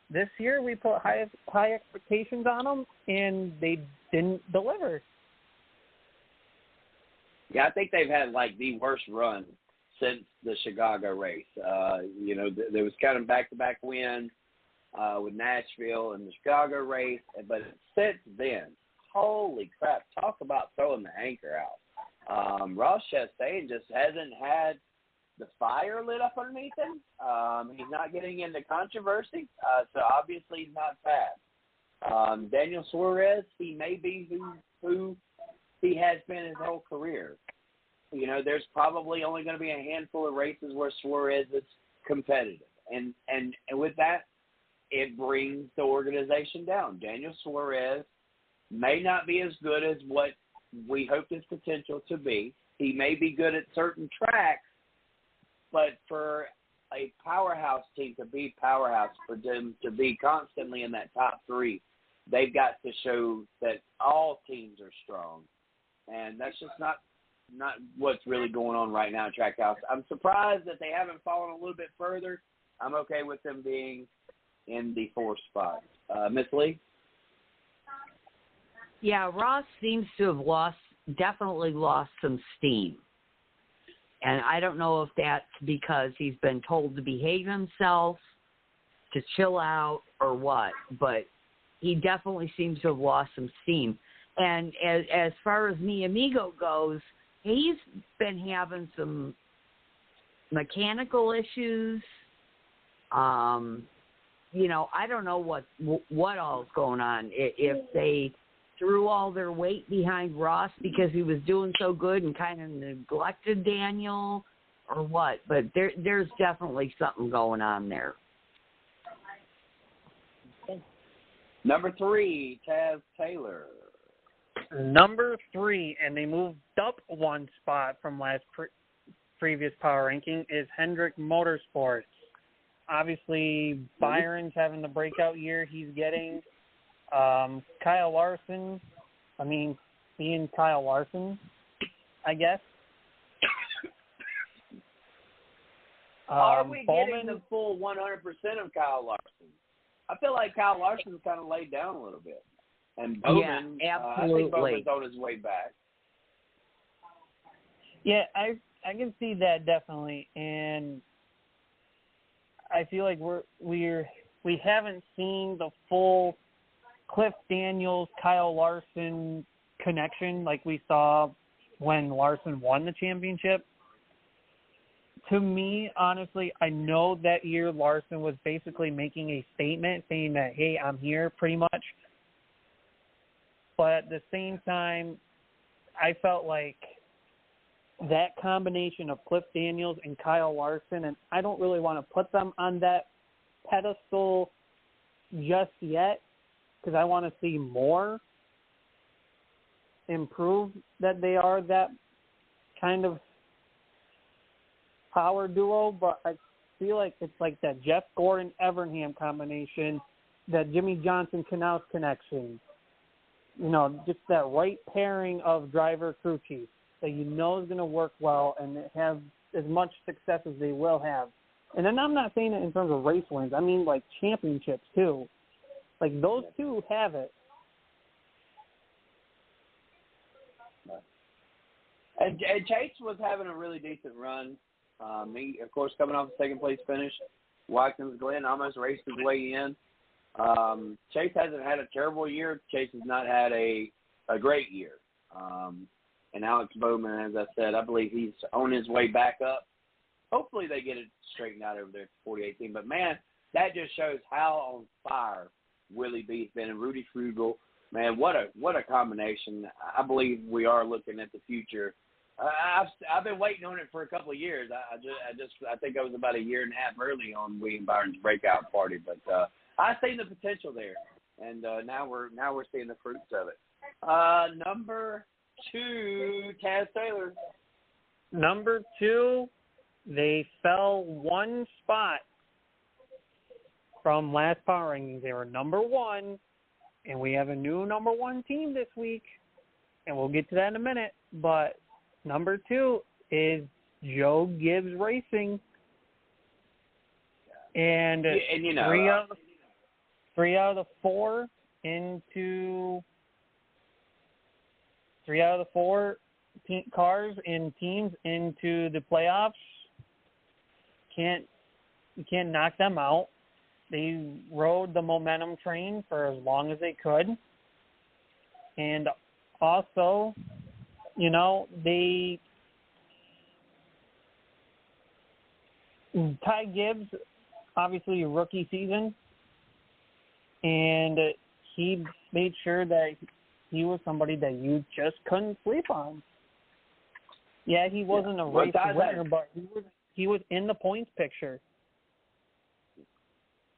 This year we put high expectations on them, and they didn't deliver. Yeah, I think they've had like the worst run since the Chicago race. There was kind of back-to-back wins with Nashville and the Chicago race, but since then, holy crap, talk about throwing the anchor out. Ross Chastain just hasn't had the fire lit up underneath him. He's not getting into controversy, so obviously he's not fast. Daniel Suarez, he may be who he has been his whole career. There's probably only going to be a handful of races where Suarez is competitive. And with that, it brings the organization down. Daniel Suarez may not be as good as what we hoped his potential to be. He may be good at certain tracks, but for a powerhouse team to be powerhouse, for them to be constantly in that top 3, they've got to show that all teams are strong. And that's just not what's really going on right now at Trackhouse. I'm surprised that they haven't fallen a little bit further. I'm okay with them being in the 4th spot. Miss Lee? Yeah, Ross seems to have definitely lost some steam. And I don't know if that's because he's been told to behave himself, to chill out, or what, but he definitely seems to have lost some steam. And as far as Mi Amigo goes, he's been having some mechanical issues. I don't know what all's going on. If they threw all their weight behind Ross because he was doing so good and kind of neglected Daniel, or what? But there's definitely something going on there. Number 3, Taz Taylor. Number 3, and they moved up one spot from previous power ranking, is Hendrick Motorsports. Obviously, Byron's having the breakout year he's getting. Kyle Larson, being Kyle Larson, I guess. Are we Bowman, getting the full 100% of Kyle Larson? I feel like Kyle Larson's kind of laid down a little bit. And Bowman, yeah, I think Bowman's on his way back. Yeah, I can see that definitely, and I feel like we haven't seen the full Cliff Daniels, Kyle Larson connection like we saw when Larson won the championship. To me, honestly, I know that year Larson was basically making a statement saying that, hey, I'm here pretty much. But at the same time, I felt like that combination of Cliff Daniels and Kyle Larson, and I don't really want to put them on that pedestal just yet because I want to see more improve that they are that kind of power duo, but I feel like it's like that Jeff Gordon-Evernham combination, that Jimmy Johnson-Knaus connection. Just that right pairing of driver-crew chief that is going to work well and have as much success as they will have. And then I'm not saying it in terms of race wins. I mean, like, championships, too. Like, those two have it. And Chase was having a really decent run. He, of course, coming off the second-place finish. Watkins Glen almost raced his way in. Chase hasn't had a terrible year. Chase has not had a great year. And Alex Bowman, as I said, I believe he's on his way back up. Hopefully they get it straightened out over there at the 48 team. But, man, that just shows how on fire Willie B's been, and Rudy Frugal. Man, what a combination. I believe we are looking at the future. I've been waiting on it for a couple of years. I think I was about a year and a half early on William Byron's breakout party, but I seen the potential there, and now we're seeing the fruits of it. Number 2, Taz Taylor. Number 2, they fell one spot from last power rankings. They were number 1, and we have a new number 1 team this week, and we'll get to that in a minute. But number 2 is Joe Gibbs Racing, and three out of the four cars and teams into the playoffs. You can't knock them out. They rode the momentum train for as long as they could. And also, Ty Gibbs, obviously a rookie season, and he made sure that he was somebody that you just couldn't sleep on. Yeah, he wasn't a race winner, but he was in the points picture.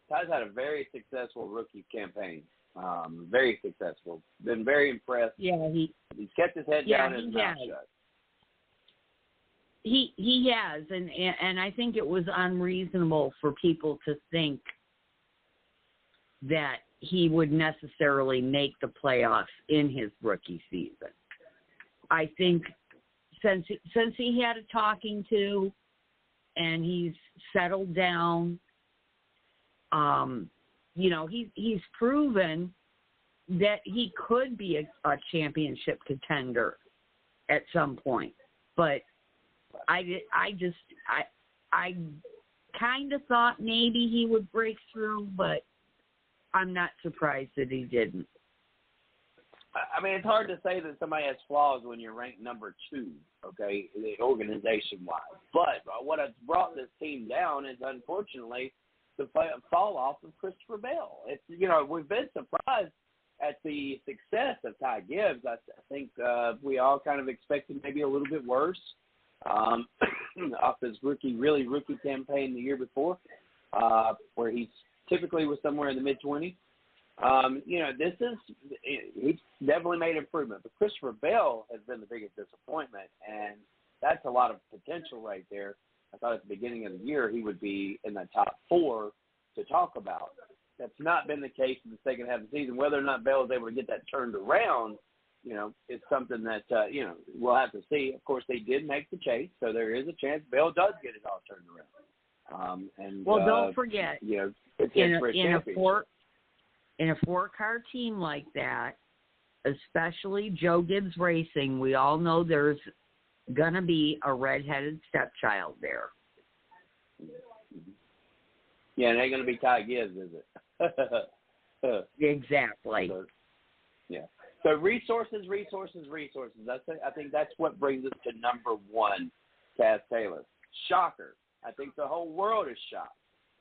Ty's had a very successful rookie campaign. Very successful. Been very impressed. Yeah, he's kept his head down and his mouth shut. He has, and I think it was unreasonable for people to think that he would necessarily make the playoffs in his rookie season. I think since he had a talking to and he's settled down, he's proven that he could be a championship contender at some point. But I kind of thought maybe he would break through, but I'm not surprised that he didn't. I mean, it's hard to say that somebody has flaws when you're ranked number 2, okay, organization-wise. But what has brought this team down is, unfortunately, the fall off of Christopher Bell. It's we've been surprised at the success of Ty Gibbs. I think we all kind of expected maybe a little bit worse off his rookie campaign the year before, where he typically was somewhere in the mid-20s. He's definitely made improvement, but Christopher Bell has been the biggest disappointment, and that's a lot of potential right there. I thought at the beginning of the year he would be in the top 4 to talk about. That's not been the case in the second half of the season. Whether or not Bell is able to get that turned around, it's something that, we'll have to see. Of course, they did make the chase, so there is a chance Bell does get it all turned around. Don't forget, it's in a 4-car team like that, especially Joe Gibbs Racing, we all know there's going to be a redheaded stepchild there. Yeah, it ain't going to be Ty Gibbs, is it? Exactly. So resources. I think that's what brings us to number 1, Taz Taylor. Shocker. I think the whole world is shocked.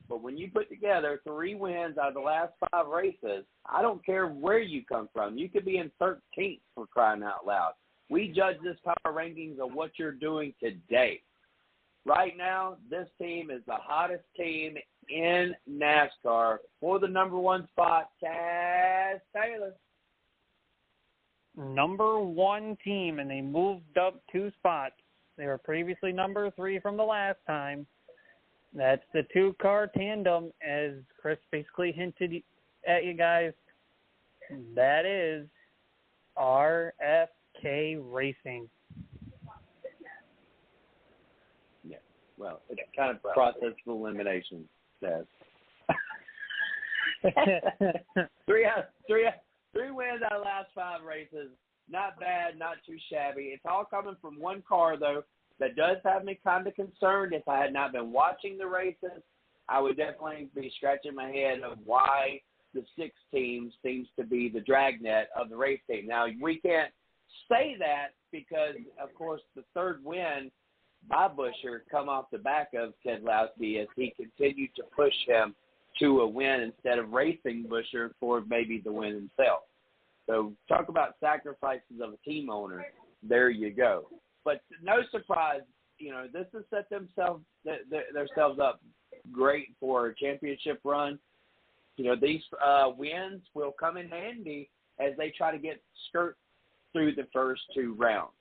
But when you put together 3 wins out of the last 5 races, I don't care where you come from. You could be in 13th, for crying out loud. We judge this power rankings of what you're doing today. Right now, this team is the hottest team in NASCAR for the number 1 spot, Taz Taylor. Number 1 team, and they moved up 2 spots. They were previously number 3 from the last time. That's the 2-car tandem, as Chris basically hinted at you guys. That is RFK Racing. Yeah, well, it's kind of process of elimination, Taz. 3 wins out of the last 5 races. Not bad, not too shabby. It's all coming from 1 car, though, that does have me kind of concerned. If I had not been watching the races, I would definitely be scratching my head of why the 6th team seems to be the dragnet of the race team. Now, we can't say that because, of course, the 3rd win by Buescher come off the back of Keselowski as he continued to push him to a win instead of racing Buescher for maybe the win himself. So talk about sacrifices of a team owner. There you go. But no surprise, this has set themselves up great for a championship run. These wins will come in handy as they try to skirt through the first 2 rounds.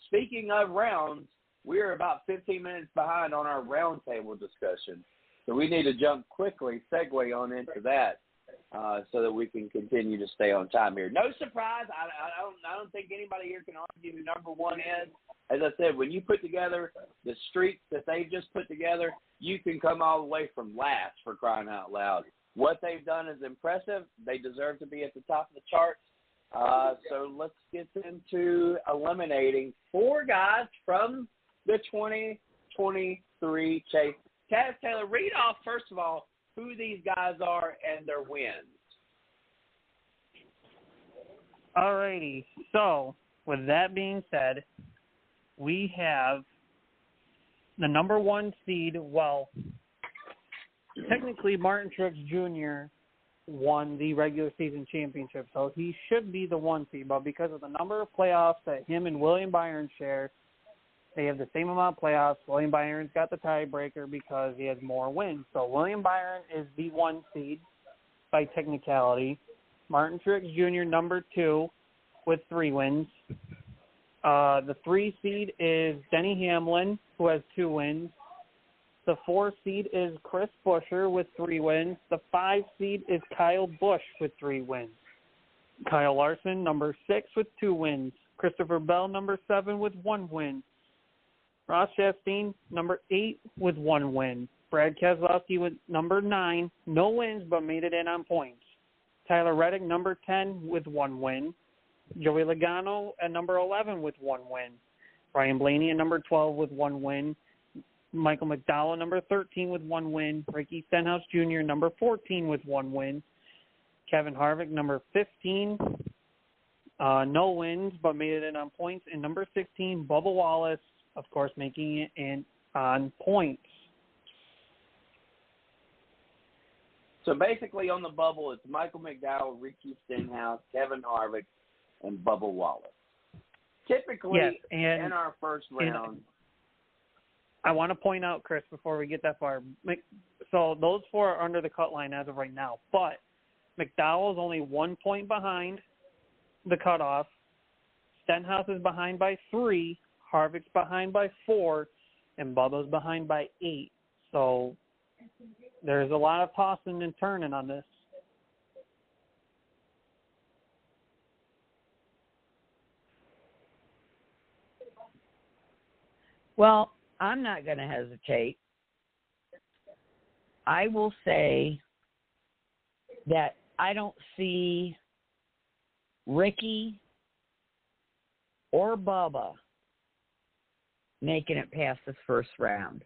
Speaking of rounds, we're about 15 minutes behind on our roundtable discussion. So we need to segue on into that so that we can continue to stay on time here. No surprise. I don't think anybody here can argue who number 1 is. As I said, when you put together the streaks that they've just put together, you can come all the way from last, for crying out loud. What they've done is impressive. They deserve to be at the top of the charts. So let's get into eliminating 4 guys from the 2023 chase. Taz Taylor, read off, first of all, who these guys are and their wins. All righty. So, with that being said, we have the number 1 seed. Well, technically, Martin Truex Jr. won the regular season championship, so he should be the 1 seed. But because of the number of playoffs that him and William Byron share, they have the same amount of playoffs. William Byron's got the tiebreaker because he has more wins. So William Byron is the 1 seed by technicality. Martin Truex Jr. number 2 with 3 wins. The 3 seed is Denny Hamlin, who has 2 wins. The 4 seed is Chris Buescher with 3 wins. The 5 seed is Kyle Busch with 3 wins. Kyle Larson, number 6 with 2 wins. Christopher Bell, number 7 with 1 win. Ross Chastain, number 8 with 1 win. Brad Keselowski with number 9, no wins but made it in on points. Tyler Reddick, number 10 with 1 win. Joey Logano at number 11 with 1 win. Ryan Blaney at number 12 with 1 win. Michael McDowell, number 13 with 1 win. Ricky Stenhouse Jr., number 14 with 1 win. Kevin Harvick, number 15, no wins but made it in on points. And number 16, Bubba Wallace, of course, making it in on points. So basically on the bubble, it's Michael McDowell, Ricky Stenhouse, Kevin Harvick, and Bubba Wallace. Typically, yes, and in our first round. I want to point out, Chris, before we get that far, so those four are under the cut line as of right now, but McDowell is only 1 point behind the cutoff. Stenhouse is behind by 3, Harvick's behind by 4, and Bubba's behind by 8. So there's a lot of tossing and turning on this. Well, I'm not going to hesitate. I will say that I don't see Ricky or Bubba making it past this first round.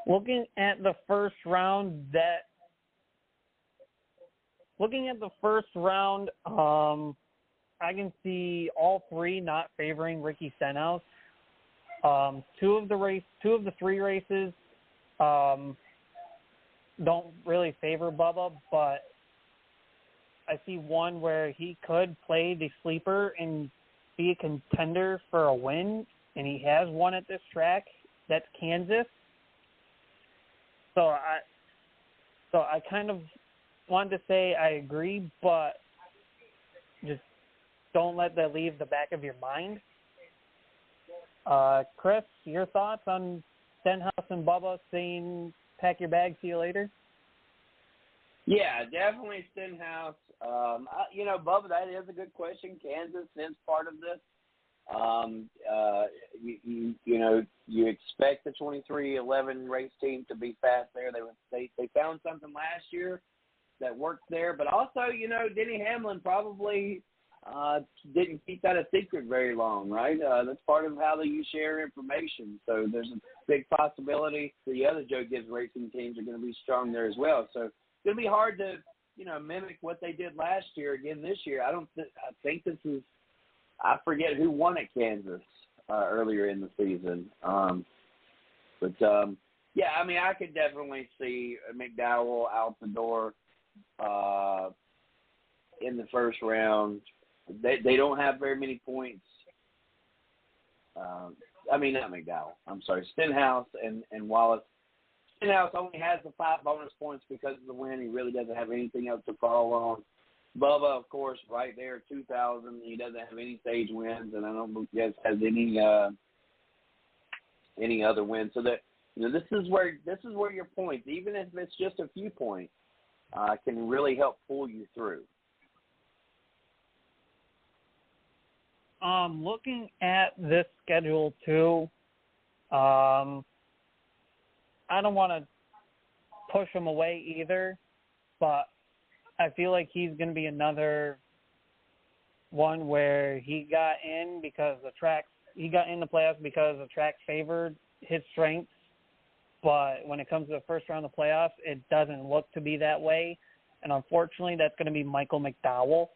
Looking at the first round, I can see all three not favoring Ricky Stenhouse. Two of the three races don't really favor Bubba, but I see one where he could play the sleeper and be a contender for a win, and he has one at this track. That's Kansas. So I kind of wanted to say I agree, but just don't let that leave the back of your mind. Chris, your thoughts on Stenhouse and Bubba saying pack your bag, see you later? Yeah, definitely Stenhouse. Bubba, that is a good question. Kansas is part of this. You expect the 23-11 race team to be fast there. They found something last year that worked there, but also, Denny Hamlin probably didn't keep that a secret very long, right? That's part of how you share information. So there's a big possibility the other Joe Gibbs racing teams are going to be strong there as well. So it's going to be hard to, mimic what they did last year again this year. I think this is, I forget who won at Kansas earlier in the season. I could definitely see McDowell out the door in the first round. They don't have very many points. Not McDowell. I'm sorry, Stenhouse and Wallace. Stenhouse only has the 5 bonus points because of the win. He really doesn't have anything else to fall on. Bubba, of course, right there, 2,000. He doesn't have any stage wins, and I don't think he has any other wins. So that this is where your points, even if it's just a few points, can really help pull you through. Looking at this schedule too, I don't want to push him away either, but I feel like he's going to be another one where he got in because he got in the playoffs because the track favored his strengths, but when it comes to the first round of the playoffs, it doesn't look to be that way, and unfortunately, that's going to be Michael McDowell.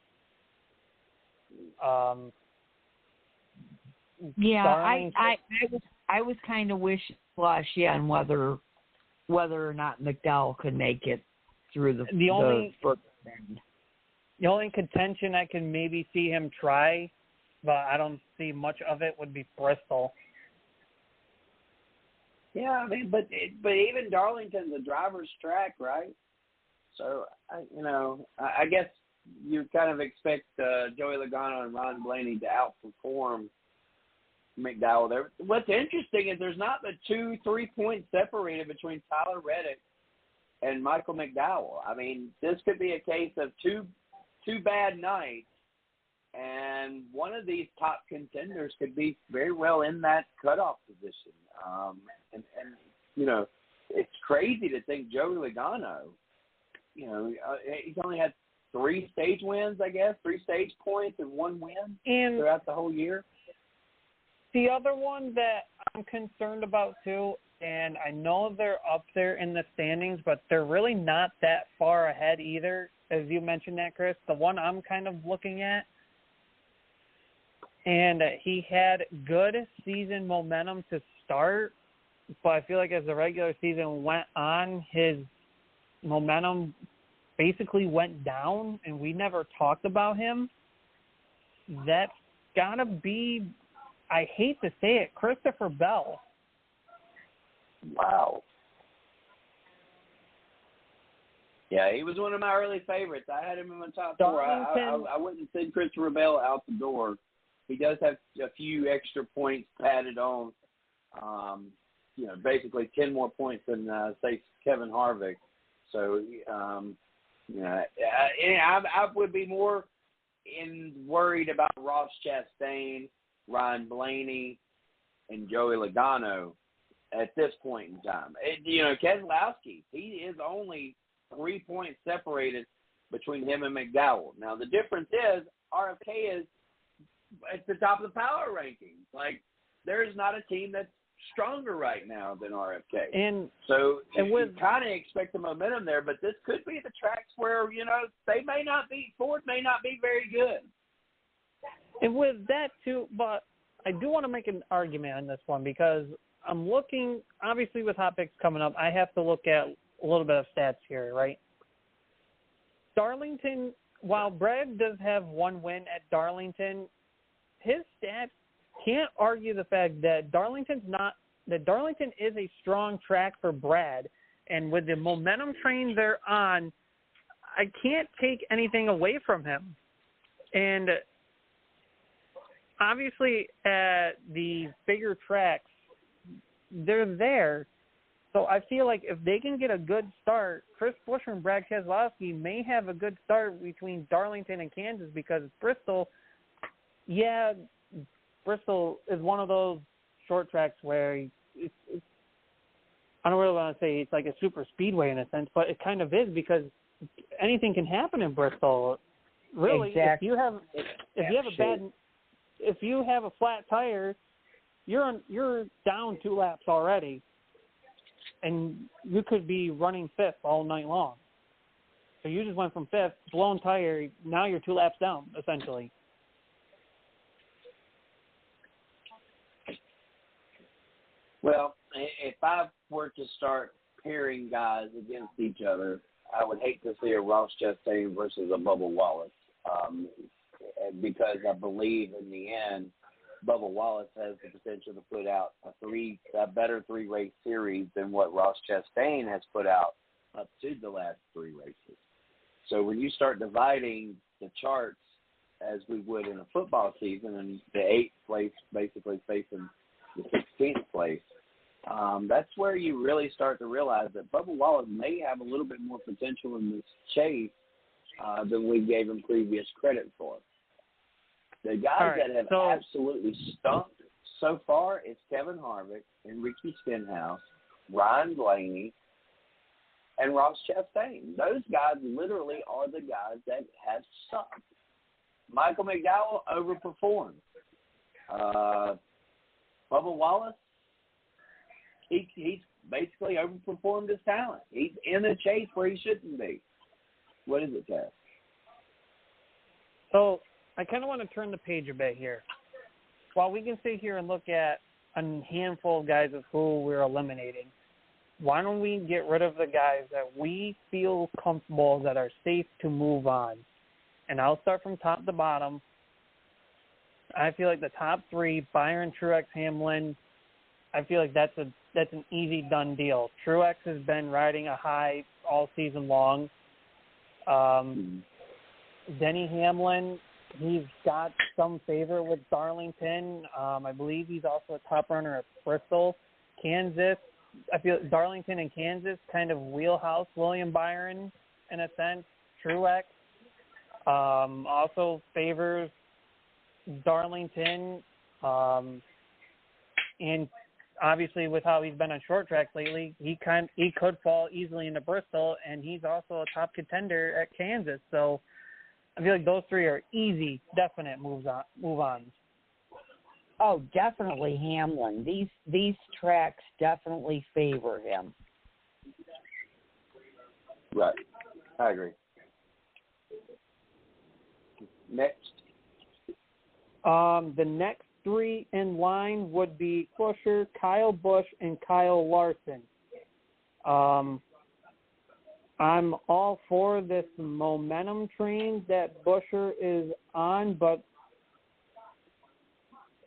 Yeah, I was kind of wishy-washy on whether or not McDowell could make it through the first round. The only contention I can maybe see him try, but I don't see much of it, would be Bristol. Yeah, but even Darlington's a driver's track, right? So I guess you kind of expect Joey Logano and Ron Blaney to outperform McDowell there. What's interesting is there's not the 2-3 points separated between Tyler Reddick and Michael McDowell. I mean, this could be a case of two bad nights, and one of these top contenders could be very well in that cutoff position. It's crazy to think Joey Logano, he's only had 3 stage wins, I guess, 3 stage points and 1 win throughout the whole year. The other one that I'm concerned about too, and I know they're up there in the standings, but they're really not that far ahead either, as you mentioned that, Chris. The one I'm kind of looking at, and he had good season momentum to start, but I feel like as the regular season went on, his momentum basically went down, and we never talked about him. That's got to be, I hate to say it, Christopher Bell. Wow. Yeah, he was one of my early favorites. I had him in my top four. I wouldn't send Christopher Bell out the door. He does have a few extra points padded on. Basically 10 more points than, say, Kevin Harvick. So, I would be more worried about Ross Chastain, Ryan Blaney, and Joey Logano at this point in time. Keselowski, he is only 3 points separated between him and McDowell. Now, the difference is RFK is at the top of the power rankings. Like, there is not a team that's stronger right now than RFK. And so you kind of expect the momentum there, but this could be the tracks where, Ford may not be very good. And with that, too, but I do want to make an argument on this one because I'm looking, obviously with hot picks coming up, I have to look at a little bit of stats here, right? Darlington, while Bragg does have one win at Darlington, his stats can't argue the fact that Darlington is a strong track for Brad, and with the momentum train they're on, I can't take anything away from him. And obviously at the bigger tracks, they're there. So I feel like if they can get a good start, Chris Buescher and Brad Keselowski may have a good start between Darlington and Kansas because Bristol, Bristol is one of those short tracks where it's I don't really want to say it's like a super speedway in a sense, but it kind of is because anything can happen in Bristol. Really, exactly. if you have a flat tire, you're down 2 laps already, and you could be running fifth all night long. So you just went from fifth, blown tire, now you're 2 laps down essentially. Well, if I were to start pairing guys against each other, I would hate to see a Ross Chastain versus a Bubba Wallace because I believe in the end, Bubba Wallace has the potential to put out a better 3-race series than what Ross Chastain has put out up to the last 3 races. So when you start dividing the charts as we would in a football season and the 8th place basically facing the 16th place, that's where you really start to realize that Bubba Wallace may have a little bit more potential in this chase than we gave him previous credit for. The guys that have absolutely stunk so far is Kevin Harvick, Ricky Stenhouse, Ryan Blaney, and Ross Chastain. Those guys literally are the guys that have sucked. Michael McDowell overperformed. Bubba Wallace, he's basically overperformed his talent. He's in a chase where he shouldn't be. What is it, Tess? So I kind of want to turn the page a bit here. While we can sit here and look at a handful of guys of who we're eliminating, why don't we get rid of the guys that we feel comfortable that are safe to move on? And I'll start from top to bottom. I feel like the top 3, Byron, Truex, Hamlin, I feel like that's an easy done deal. Truex has been riding a high all season long. Denny Hamlin, he's got some favor with Darlington. I believe he's also a top runner at Bristol. Kansas, I feel Darlington and Kansas kind of wheelhouse William Byron in a sense. Truex also favors Darlington, and obviously with how he's been on short tracks lately, he could fall easily into Bristol, and he's also a top contender at Kansas. So I feel like those 3 are easy, definite move-ons. Oh, definitely Hamlin. These tracks definitely favor him. Right. I agree. Next. The next three in line would be Buescher, Kyle Busch, and Kyle Larson. I'm all for this momentum train that Buescher is on, but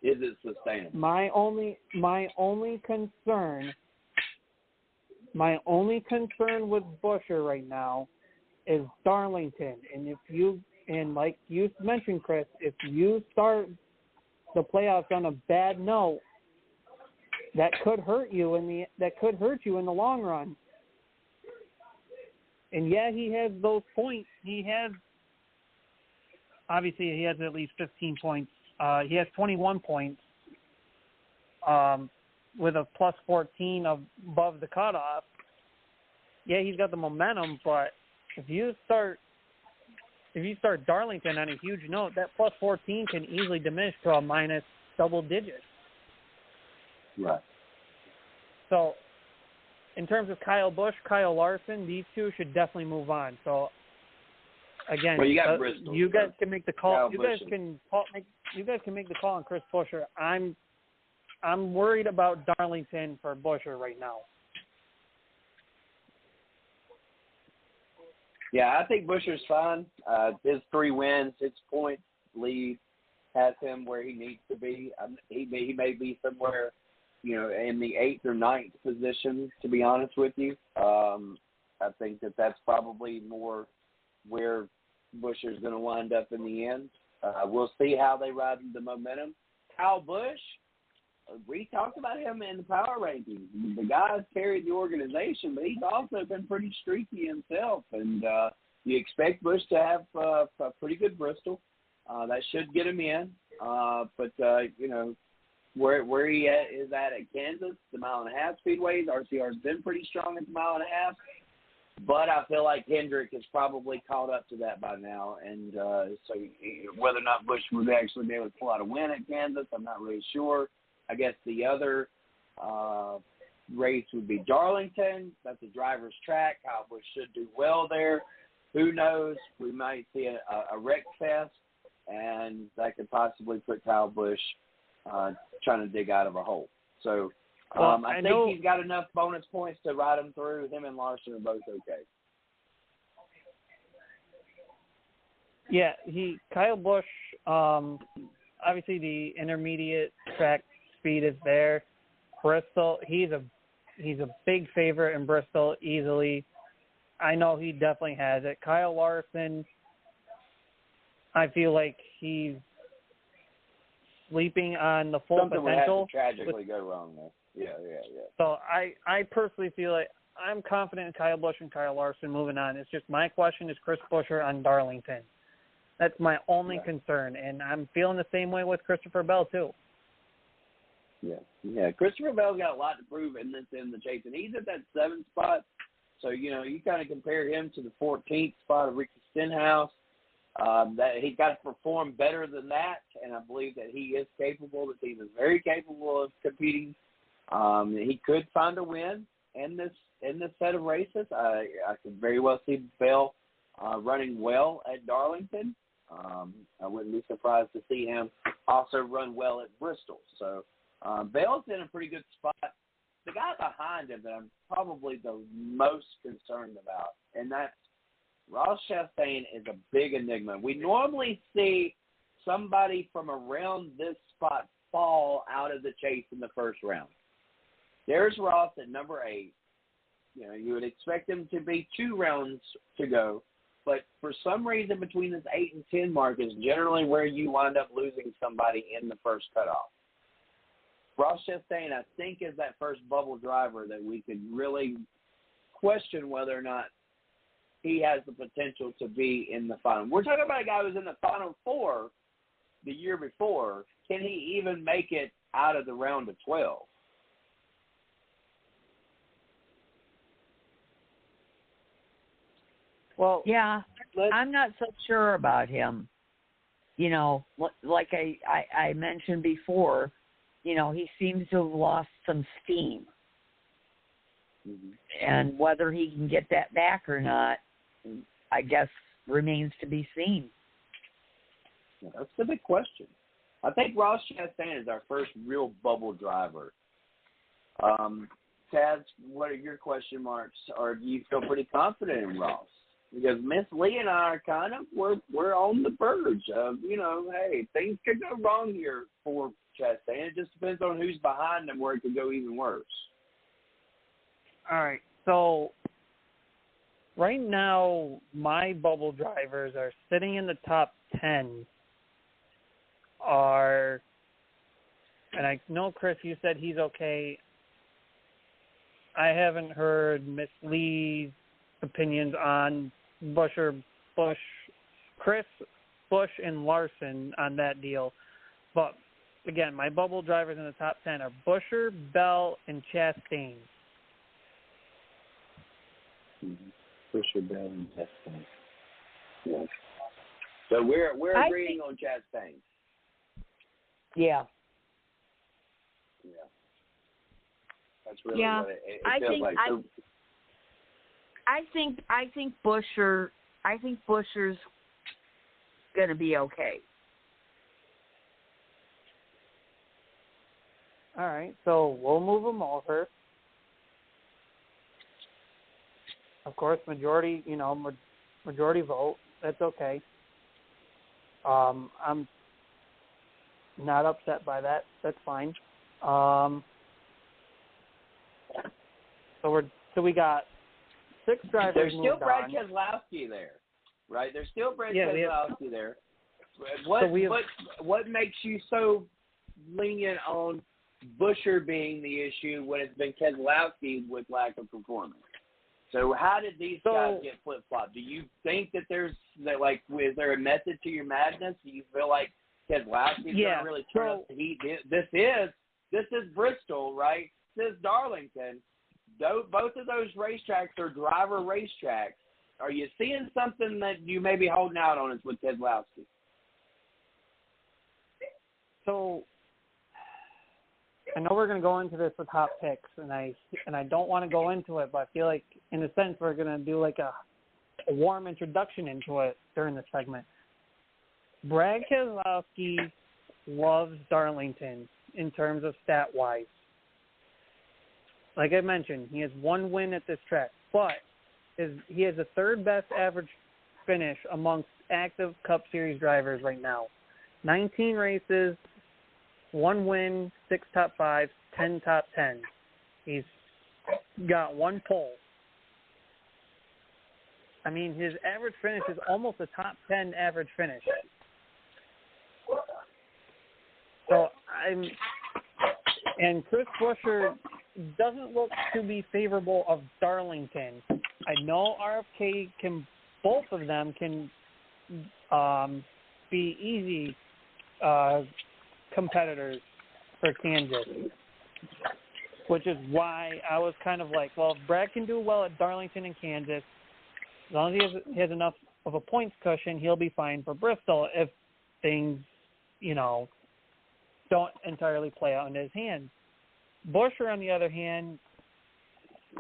is it sustainable? My only concern with Buescher right now is Darlington. And like you mentioned, Chris, if you start the playoffs on a bad note, that could hurt you in the long run. And yeah, he has those points. He has at least 15 points. He has 21 points with a plus 14 above the cutoff. Yeah, he's got the momentum, but if you start Darlington on a huge note, that plus 14 can easily diminish to a minus double digits. Right. So, in terms of Kyle Busch, Kyle Larson, these two should definitely move on. So, again, well, you got Bristol, you guys can make the call. You guys can make the call on Chris Buescher. I'm worried about Darlington for Buescher right now. Yeah, I think Buescher's fine. His 3 wins, his point lead has him where he needs to be. He may be somewhere, in the 8th or 9th position, to be honest with you. I think that's probably more where Buescher's going to wind up in the end. We'll see how they ride the momentum. Kyle Busch, we talked about him in the power rankings. The guy's carried the organization, but he's also been pretty streaky himself. And you expect Busch to have a pretty good Bristol. That should get him in. But where he is at Kansas, the 1.5-mile speedways, RCR's been pretty strong at the 1.5 miles. But I feel like Hendrick has probably caught up to that by now. And so whether or not Busch would actually be able to pull out a win at Kansas, I'm not really sure. I guess the other race would be Darlington. That's a driver's track. Kyle Busch should do well there. Who knows? We might see a wreck fest, and that could possibly put Kyle Busch trying to dig out of a hole. So I think he's got enough bonus points to ride him through. Him and Larson are both okay. Yeah, Kyle Busch, obviously the intermediate track speed is there. Bristol, he's a big favorite in Bristol easily. I know he definitely has it. Kyle Larson, I feel like he's sleeping on the full Something potential. Would have to tragically go wrong there. Yeah. So I personally feel like I'm confident in Kyle Busch and Kyle Larson moving on. It's just my question is Chris Buescher on Darlington. That's my only concern, and I'm feeling the same way with Christopher Bell too. Yeah. Christopher Bell's got a lot to prove in the chase, and he's at that 7th spot. So you kind of compare him to the 14th spot of Ricky Stenhouse. That he's got to perform better than that, and I believe that he is capable. The team is very capable of competing. He could find a win in this set of races. I could very well see Bell running well at Darlington. I wouldn't be surprised to see him also run well at Bristol. So Bell's in a pretty good spot. The guy behind him that I'm probably the most concerned about, and that's Ross Chastain, is a big enigma. We normally see somebody from around this spot fall out of the chase in the first round. There's Ross at number 8. You would expect him to be 2 rounds to go, but for some reason between this 8 and 10 mark is generally where you wind up losing somebody in the first cutoff. Ross Chastain, I think, is that first bubble driver that we could really question whether or not he has the potential to be in the final. We're talking about a guy who was in the Final 4 the year before. Can he even make it out of the round of 12? Well, yeah, I'm not so sure about him. Like I mentioned before, he seems to have lost some steam. Mm-hmm. And whether he can get that back or not, I guess, remains to be seen. Yeah, that's the big question. I think Ross Chastain is our first real bubble driver. Taz, what are your question marks, or do you feel pretty confident in Ross? Because Miss Lee and I are kind of we're on the verge of, hey, things could go wrong here for Chastain. It just depends on who's behind them where it could go even worse. All right, so right now my bubble drivers are sitting in the top 10. And I know, Chris, you said he's okay. I haven't heard Miss Lee's opinions on Buescher, Chris, Busch, and Larson on that deal. But, again, my bubble drivers in the top 10 are Buescher, Bell, and Chastain. Buescher, Bell, and Chastain. Yeah. So we're agreeing on Chastain. Yeah. Yeah. That's really what it feels like. I think Buescher's going to be okay. All right, so we'll move them over. Of course, majority vote. That's okay. I'm not upset by that. That's fine. So we got 6 drivers. There's still Brad on. Keselowski there, right? There's still Brad Yeah, Keselowski there. What makes you so lenient on Buescher being the issue when it's been Keselowski with lack of performance? So how did these guys get flip-flopped? Do you think that is there a method to your madness? Do you feel like Keselowski's going to really turn up the heat? This is Bristol, right? This is Darlington. Both of those racetracks are driver racetracks. Are you seeing something that you may be holding out on us with Keselowski? So I know we're going to go into this with hot picks, and I don't want to go into it, but I feel like, in a sense, we're going to do like a warm introduction into it during the segment. Brad Keselowski loves Darlington in terms of stat-wise. Like I mentioned, he has 1 win at this track, but he has the 3rd best average finish amongst active Cup Series drivers right now. 19 races, 1 win, 6 top 5s, 10 top 10s. He's got 1 pole. I mean, his average finish is almost a top 10 average finish. And Chris Buescher doesn't look to be favorable of Darlington. I know RFK both of them can be easy competitors for Kansas, which is why I was kind of like, well, if Brad can do well at Darlington and Kansas, as long as he has enough of a points cushion, he'll be fine for Bristol if things, don't entirely play out into his hands. Buescher, on the other hand,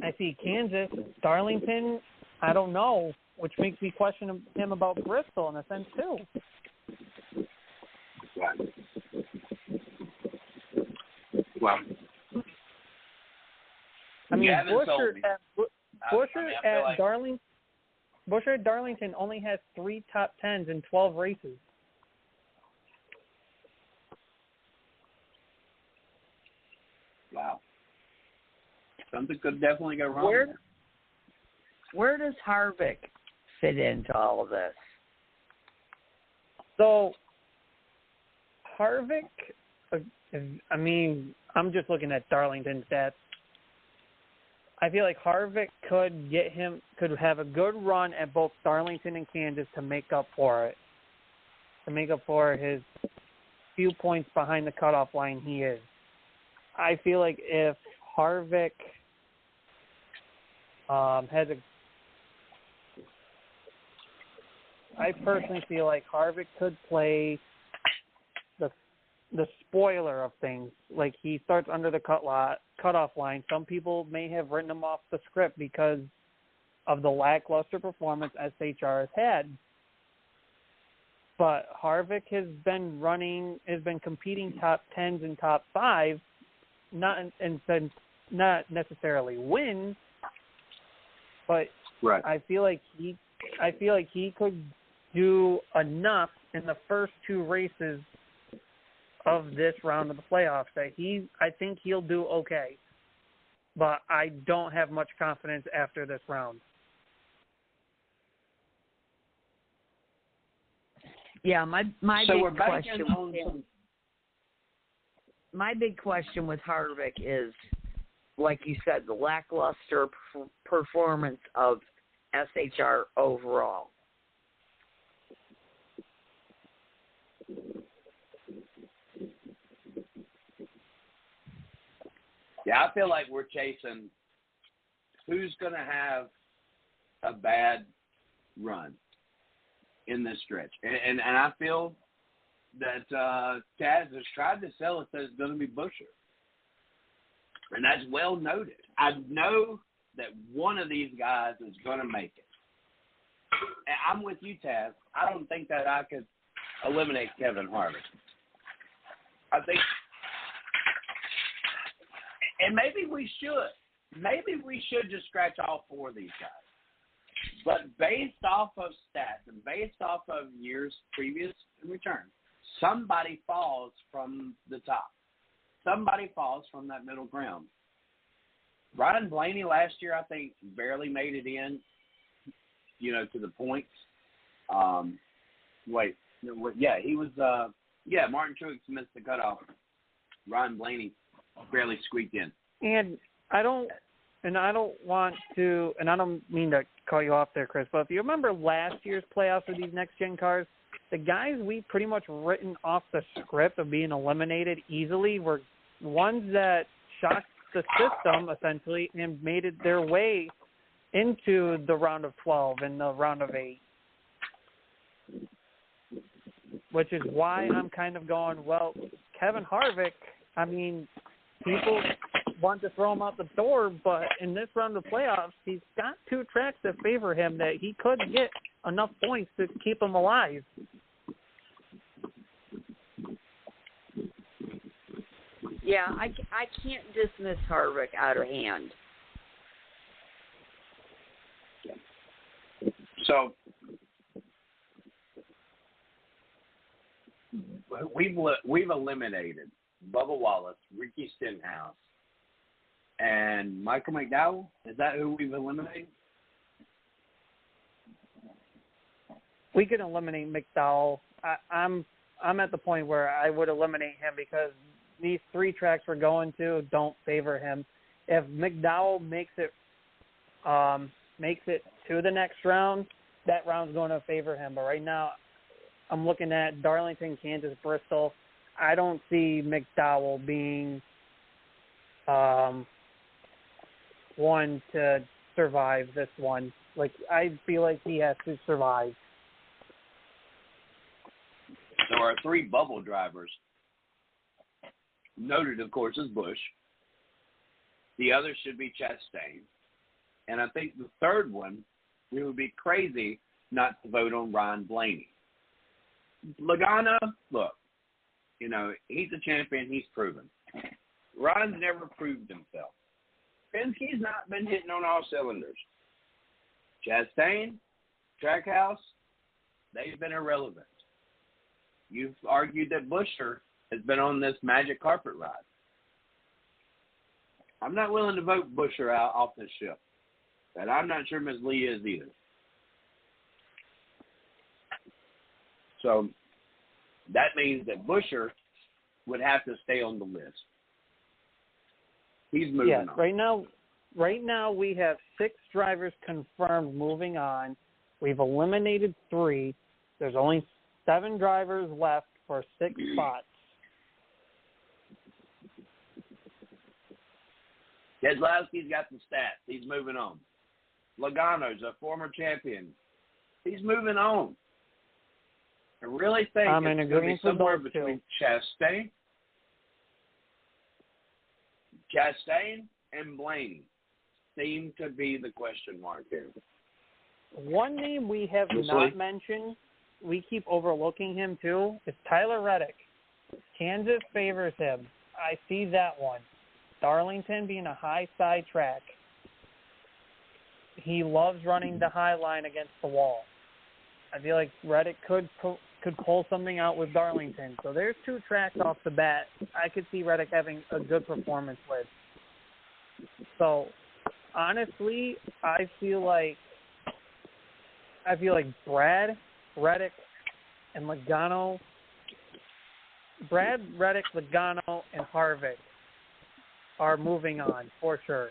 I see Kansas, Darlington, I don't know, which makes me question him about Bristol in a sense too. Well, I mean, Buescher at Darlington only has 3 top 10s in 12 races. Wow. Something could definitely go wrong. Where does Harvick fit into all of this? So, Harvick, I mean, I'm just looking at Darlington stats. I feel like Harvick could have a good run at both Darlington and Kansas to make up for it. To make up for his few points behind the cutoff line he is. I feel like if Harvick I personally feel like Harvick could play the spoiler of things. Like, he starts under the cutoff line. Some people may have written him off the script because of the lackluster performance SHR has had. but Harvick has been competing top 10s and top 5, not necessarily wins, but right. I feel like he could do enough in the first 2 races of this round of the playoffs that I think he'll do okay. But I don't have much confidence after this round. Yeah, my so big question. My big question with Harvick is, like you said, the lackluster performance of SHR overall. Yeah, I feel like we're chasing who's going to have a bad run in this stretch. And I feel that Taz has tried to sell us that it's going to be Buescher. And that's well noted. I know that one of these guys is going to make it. And I'm with you, Taz. I don't think that I could eliminate Kevin Harvick. I think, and maybe we should. Maybe we should just scratch all 4 of these guys. But based off of stats and based off of years previous in return, somebody falls from the top. Somebody falls from that middle ground. Ryan Blaney last year, I think, barely made it in, to the points. He was, Martin Truex missed the cutoff. Ryan Blaney barely squeaked in. And I don't want to, and I don't mean to call you off there, Chris, but if you remember last year's playoffs of these next-gen cars, the guys we pretty much written off the script of being eliminated easily were ones that shocked the system, essentially, and made it their way into the round of 12 and the round of 8. Which is why I'm kind of going, well, Kevin Harvick, I mean, people want to throw him out the door, but in this round of playoffs, he's got 2 tracks that favor him that he could get enough points to keep him alive. Yeah, I can't dismiss Harvick out of hand. So we've eliminated Bubba Wallace, Ricky Stenhouse, and Michael McDowell. Is that who we've eliminated? We can eliminate McDowell. I'm at the point where I would eliminate him because these 3 tracks we're going to don't favor him. If McDowell makes it to the next round, that round's going to favor him. But right now, I'm looking at Darlington, Kansas, Bristol. I don't see McDowell being one to survive this one. Like, I feel like he has to survive. There are 3 bubble drivers. Noted, of course, is Busch. The other should be Chastain. And I think the third one, it would be crazy not to vote on Ryan Blaney. Logano, look, he's a champion. He's proven. Ryan's never proved himself. Penske's not been hitting on all cylinders. Chastain, Trackhouse, they've been irrelevant. You've argued that Buescher has been on this magic carpet ride. I'm not willing to vote Buescher out off this ship. And I'm not sure Ms. Lee is either. So that means that Buescher would have to stay on the list. He's moving on. Right now we have 6 drivers confirmed moving on. We've eliminated 3. There's only 7 drivers left for 6 spots. Keselowski's got the stats. He's moving on. Logano's a former champion. He's moving on. I really think I'm in it's going to be agreement with somewhere those between two. Chastain and Blaney seem to be the question mark here. One name we have not mentioned we keep overlooking him too is Tyler Reddick. Kansas favors him. I see that one. Darlington being a high side track. He loves running the high line against the wall. I feel like Reddick could pull something out with Darlington. So there's 2 tracks off the bat I could see Reddick having a good performance with. So honestly, I feel like Brad, Reddick, and Logano. Brad, Reddick, Logano, and Harvick are moving on for sure.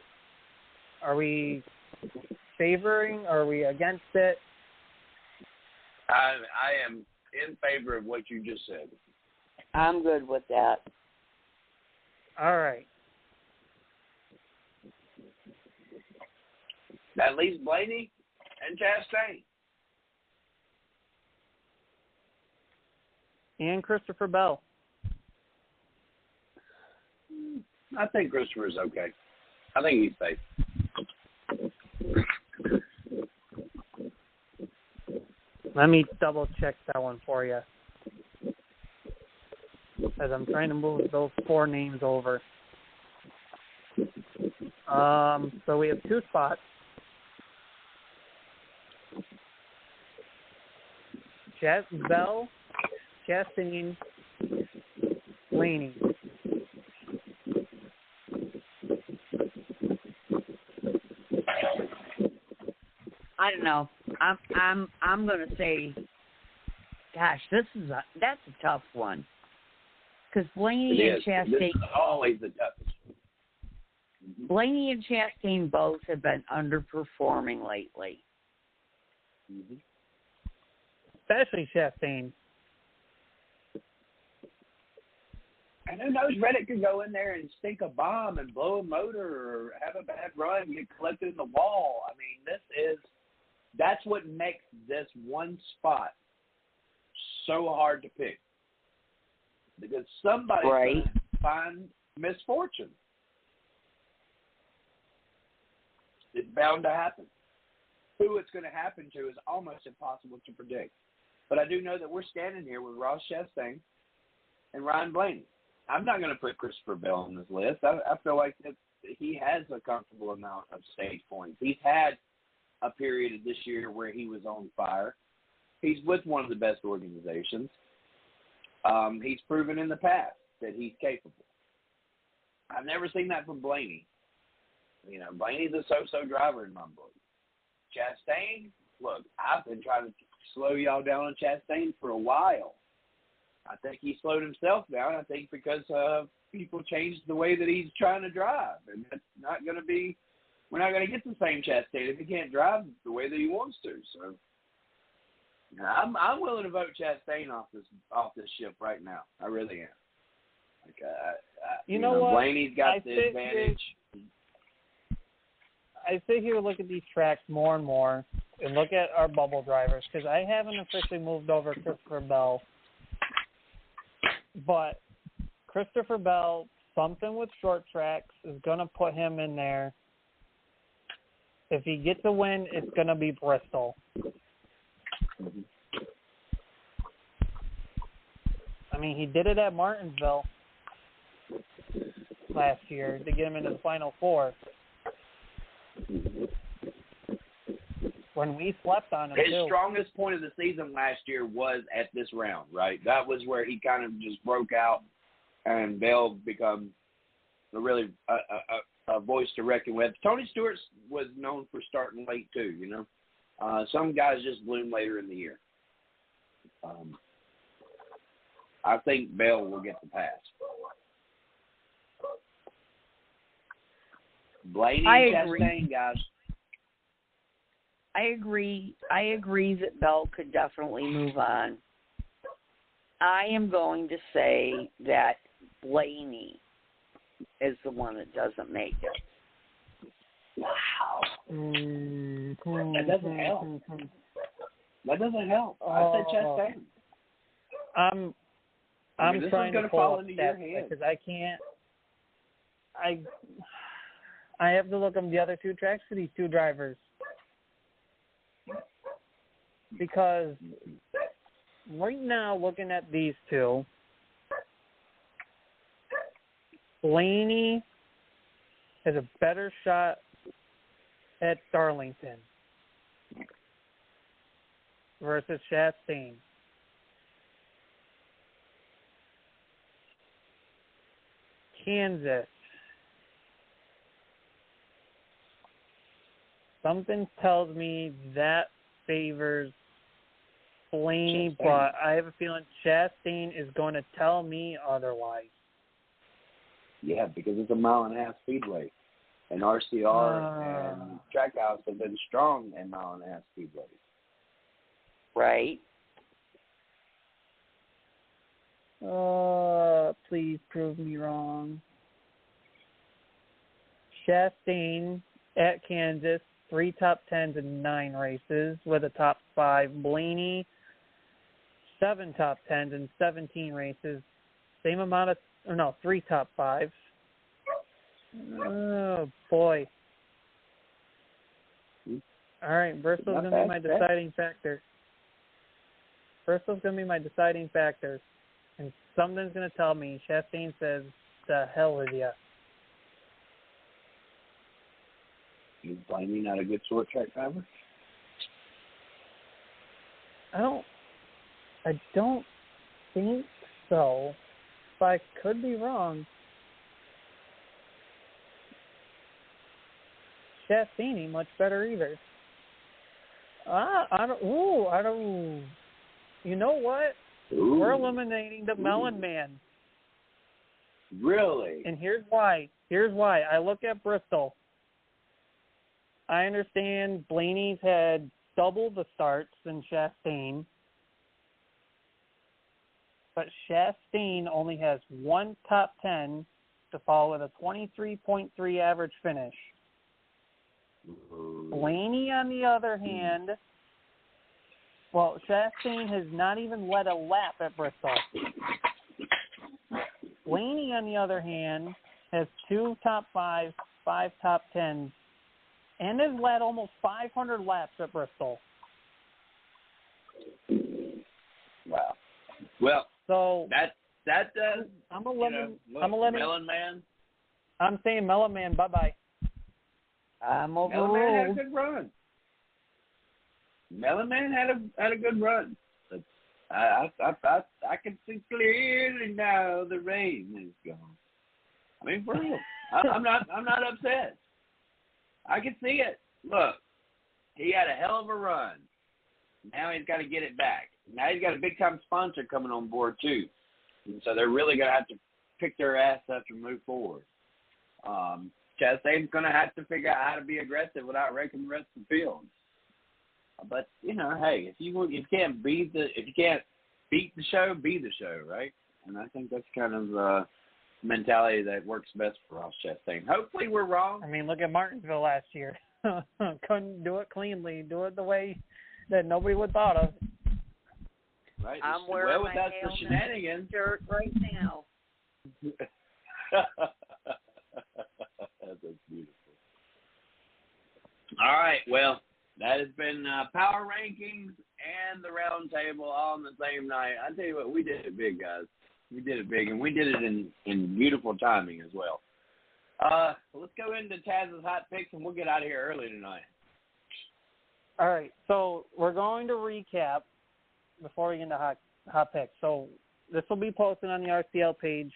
Are we favoring? Are we against it? I am in favor of what you just said. I'm good with that. All right. That leaves Blaney and Chastain. And Christopher Bell. I think Christopher's okay. I think he's safe. Let me double check that one for you, as I'm trying to move those 4 names over. So we have 2 spots. Bell, Chastain, Blaney. I don't know. I'm going to say, gosh, that's a tough one. Because Blaney and Chastain, this is always the toughest. Blaney and Chastain both have been underperforming lately. Mm-hmm. Especially Chastain. And who knows, Reddick could go in there and stink a bomb and blow a motor or have a bad run and get collected in the wall. I mean, that's what makes this one spot so hard to pick. Because somebody's going to find misfortune. It's bound to happen. Who it's going to happen to is almost impossible to predict. But I do know that we're standing here with Ross Chastain and Ryan Blaney. I'm not going to put Christopher Bell on this list. I feel like that he has a comfortable amount of stage points. He's had a period of this year where he was on fire. He's with one of the best organizations. He's proven in the past that he's capable. I've never seen that from Blaney. You know, Blaney's a so-so driver in my book. Chastain, look, I've been trying to slow y'all down on Chastain for a while. I think he slowed himself down. I think because people changed the way that he's trying to drive. And that's not going to be – we're not going to get the same Chastain if he can't drive the way that he wants to. So I'm willing to vote Chastain off this ship right now. I really am. Like, you know what? Blaney's got the advantage. I sit here, look at these tracks more and more, and look at our bubble drivers, because I haven't officially moved over Christopher Bell. But Christopher Bell, something with short tracks is going to put him in there. If he gets a win, it's going to be Bristol. I mean, he did it at Martinsville last year to get him into the Final Four. When we slept on him, his strongest point of the season last year was at this round, right? That was where he kind of just broke out, and Bell become a voice to reckon with. Tony Stewart was known for starting late too, you know. Some guys just bloom later in the year. I think Bell will get the pass. Blaney and Chastain, guys. I agree that Bell could definitely move on. I am going to say that Blaney is the one that doesn't make it. Wow. Mm-hmm. That doesn't help. That doesn't help. I said Chastain. I'm trying to pull up stats because I can't. I have to look up the other 2 tracks for these 2 drivers. Because right now, looking at these two, Blaney has a better shot at Darlington versus Chastain. Kansas. Something tells me that favors Blaney, Chastain. but I have a feeling Chastain is going to tell me otherwise. Yeah, because it's a 1.5-mile speedway. And RCR and Trackhouse have been strong in 1.5-mile speedways. Right. Please prove me wrong. Chastain at Kansas, 3 top 10s in 9 races with a top 5. Blaney, 7 top 10s in 17 races. Same amount of, 3 top 5s. Oh, boy. All right, Bristol's going to be my deciding factor. Bristol's going to be my deciding factor. And something's going to tell me, Chastain says, the hell with you. Is Blaney not a good short track driver? I don't think so. But I could be wrong. Chastain ain't much better either. I don't. You know what? Ooh. We're eliminating the Melon Man. Really? And here's why. I look at Bristol. I understand Blaney's had double the starts than Chastain. But Chastain only has 1 top 10 to follow with a 23.3 average finish. Blaney, on the other hand, Chastain has not even led a lap at Bristol. Blaney, on the other hand, has 2 top 5s, 5 top 10s, and has led almost 500 laps at Bristol. Wow. Well, so that does. I'm a lemon. Melon Man. I'm saying Melon Man. Bye-bye. I'm Melon Man had a overruled. good run. Melon Man had a good run. But I can see clearly now the rain is gone. I mean, for real. I'm not upset. I can see it. Look, he had a hell of a run. Now he's got to get it back. Now he's got a big-time sponsor coming on board, too. And so they're really going to have to pick their ass up and move forward. Chastain's going to have to figure out how to be aggressive without wrecking the rest of the field. But, hey, if you can't beat the show, be the show, right? And I think that's kind of the mentality that works best for Ross Chastain. Hopefully we're wrong. I mean, look at Martinsville last year. Couldn't do it cleanly. Do it the way that nobody would thought of. Right. I'm wearing my without the shenanigans. shirt right now. That's beautiful. All right. Well, that has been Power Rankings and the Round Table all on the same night. I tell you what, we did it big, guys. We did it big, and we did it in beautiful timing as well. Let's go into Taz's hot picks, and we'll get out of here early tonight. All right, so we're going to recap before we get into hot picks. So this will be posted on the RCL page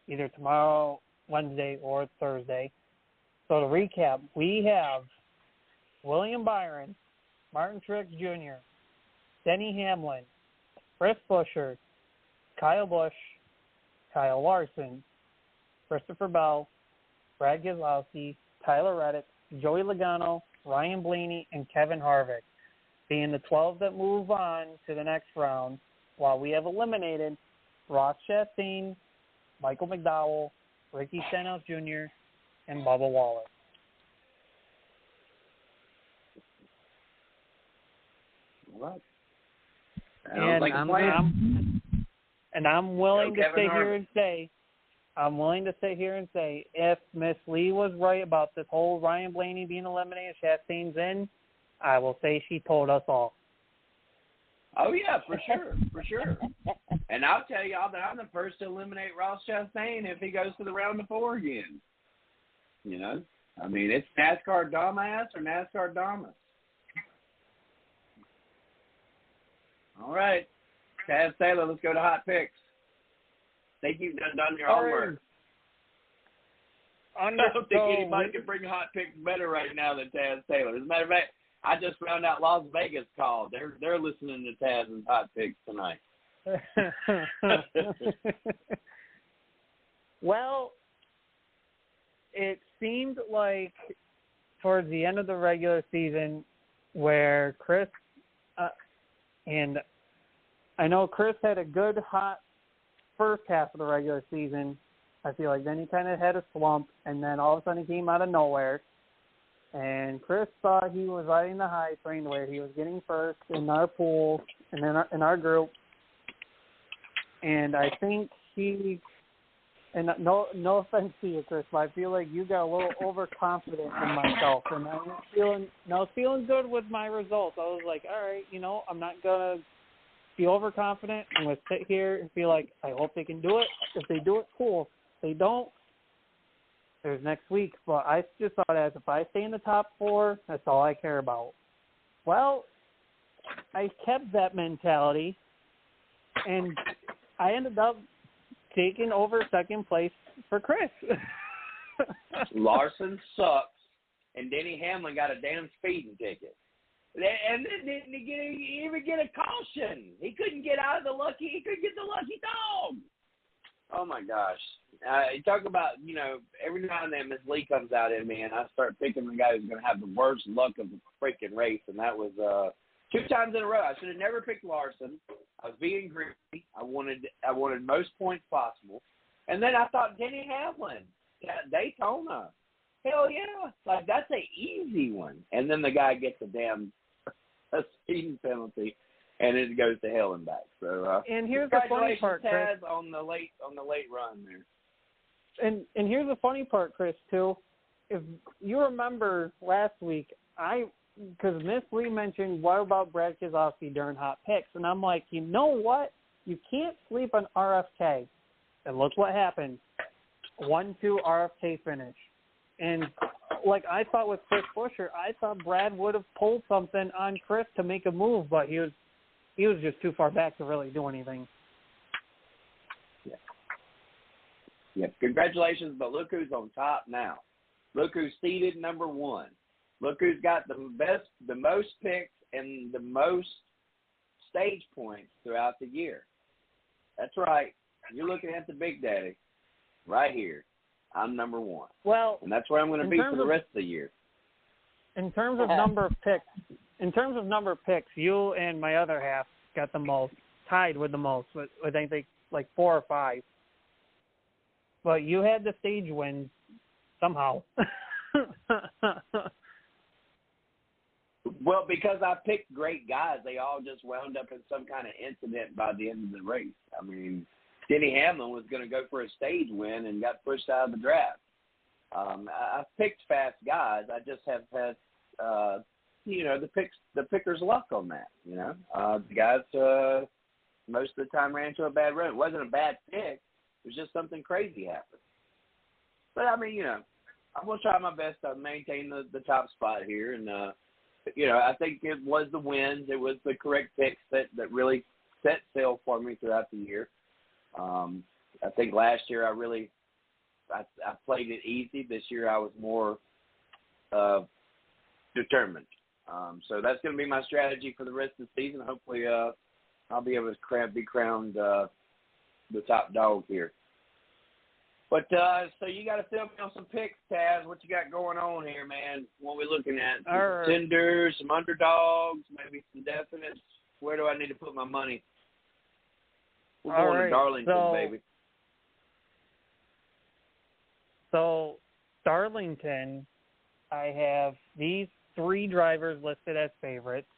either tomorrow, Wednesday, or Thursday. So to recap, we have William Byron, Martin Truex Jr., Denny Hamlin, Chris Buescher, Kyle Busch, Kyle Larson, Christopher Bell, Brad Keselowski, Tyler Reddick, Joey Logano, Ryan Blaney, and Kevin Harvick, being the 12 that move on to the next round, while we have eliminated Ross Chastain, Michael McDowell, Ricky Stenhouse Jr., and Bubba Wallace. All right. I'm willing to sit here and say, if Miss Lee was right about this whole Ryan Blaney being eliminated, Chastain's in, I will say she told us all. Oh, yeah, for sure. And I'll tell y'all that I'm the first to eliminate Ross Chastain if he goes to the round of 4 again. You know? I mean, it's NASCAR dumbass or NASCAR Damas. All right. Taz Taylor, let's go to hot picks. Think you've done your homework. I don't think anybody can bring hot picks better right now than Taz Taylor. As a matter of fact, I just found out Las Vegas called. They're listening to Taz's hot picks tonight. Well, it seemed like towards the end of the regular season where Chris and I know Chris had a good hot first half of the regular season. I feel like then he kind of had a slump, and then all of a sudden he came out of nowhere. And Chris thought he was riding the high train where he was getting first in our pool and in our group. And I think he, and no offense to you, Chris, but I feel like you got a little overconfident in myself. And I was feeling good with my results. I was like, all right, I'm not going to be overconfident. I'm going to sit here and feel like I hope they can do it. If they do it, cool. If they don't, there's next week. But I just thought as if I stay in the top 4, that's all I care about. Well, I kept that mentality, and I ended up taking over second place for Chris. Larson sucks, and Denny Hamlin got a damn speeding ticket. And then didn't even get a caution. He couldn't get out of he couldn't get the lucky dog. Oh, my gosh. You talk about, every now and then Miss Lee comes out in me, and I start picking the guy who's going to have the worst luck of the freaking race, and that was 2 times in a row. I should have never picked Larson. I was being greedy. I wanted most points possible. And then I thought Denny Hamlin, Daytona. Hell yeah. Like, that's an easy one. And then the guy gets a speeding penalty, and it goes to hell and back. So, and here's the funny part, Chris. On the late run there. And here's the funny part, Chris, too. If you remember last week, because Miss Lee mentioned, what about Brad Keselowski during hot picks? And I'm like, you know what? You can't sleep on RFK. And look what happened. 1-2 RFK finish. And like I thought with Chris Buescher, I thought Brad would have pulled something on Chris to make a move, but he was just too far back to really do anything. Yeah. Congratulations, but look who's on top now. Look who's seated number 1. Look who's got the most picks and the most stage points throughout the year. That's right. You're looking at the Big Daddy right here. I'm number 1. Well, and that's where I'm going to be for the rest of the year. In terms of number of picks, you and my other half got the most, tied with the most. With I think like 4 or 5. But you had the stage win somehow. Well, because I picked great guys, they all just wound up in some kind of incident by the end of the race. I mean, Denny Hamlin was going to go for a stage win and got pushed out of the draft. I picked fast guys. I just have had, the picker's luck on that. The guys most of the time ran into a bad run. It wasn't a bad pick. It was just something crazy happened. But I mean, I'm going to try my best to maintain the top spot here, and I think it was the wins. It was the correct picks that really set sail for me throughout the year. I think last year I played it easy. This year I was more determined. So that's going to be my strategy for the rest of the season. Hopefully I'll be able to be crowned the top dog here. But so you got to fill me on some picks, Taz. What you got going on here, man? What are we looking at? Some contenders, some underdogs, maybe some definites. Where do I need to put my money? We're going to Darlington, baby. So, Darlington, I have these 3 drivers listed as favorites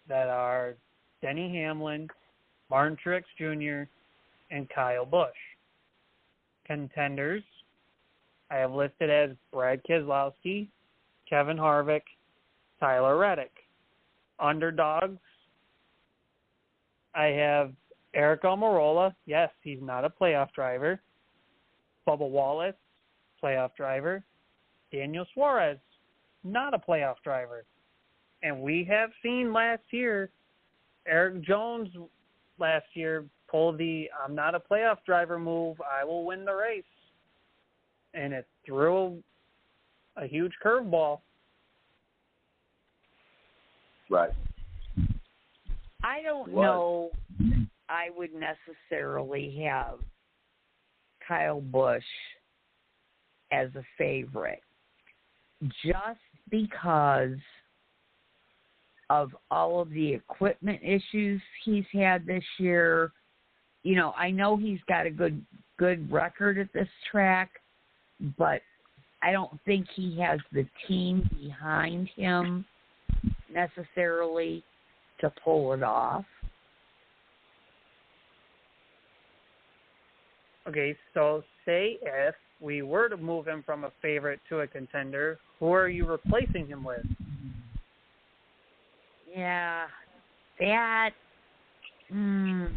that are Denny Hamlin, Martin Truex Jr., and Kyle Busch. Contenders, I have listed as Brad Keselowski, Kevin Harvick, Tyler Reddick. Underdogs, I have Eric Almirola. Yes, he's not a playoff driver. Bubba Wallace, playoff driver. Daniel Suarez, not a playoff driver. And we have seen last year, Eric Jones last year pull the I'm not a playoff driver move, I will win the race. And it threw a huge curveball. Right. I don't know I would necessarily have Kyle Busch as a favorite just because of all of the equipment issues he's had this year. You know, I know he's got a good record at this track, but I don't think he has the team behind him necessarily to pull it off. Okay, so say if we were to move him from a favorite to a contender, who are you replacing him with? Yeah, that. I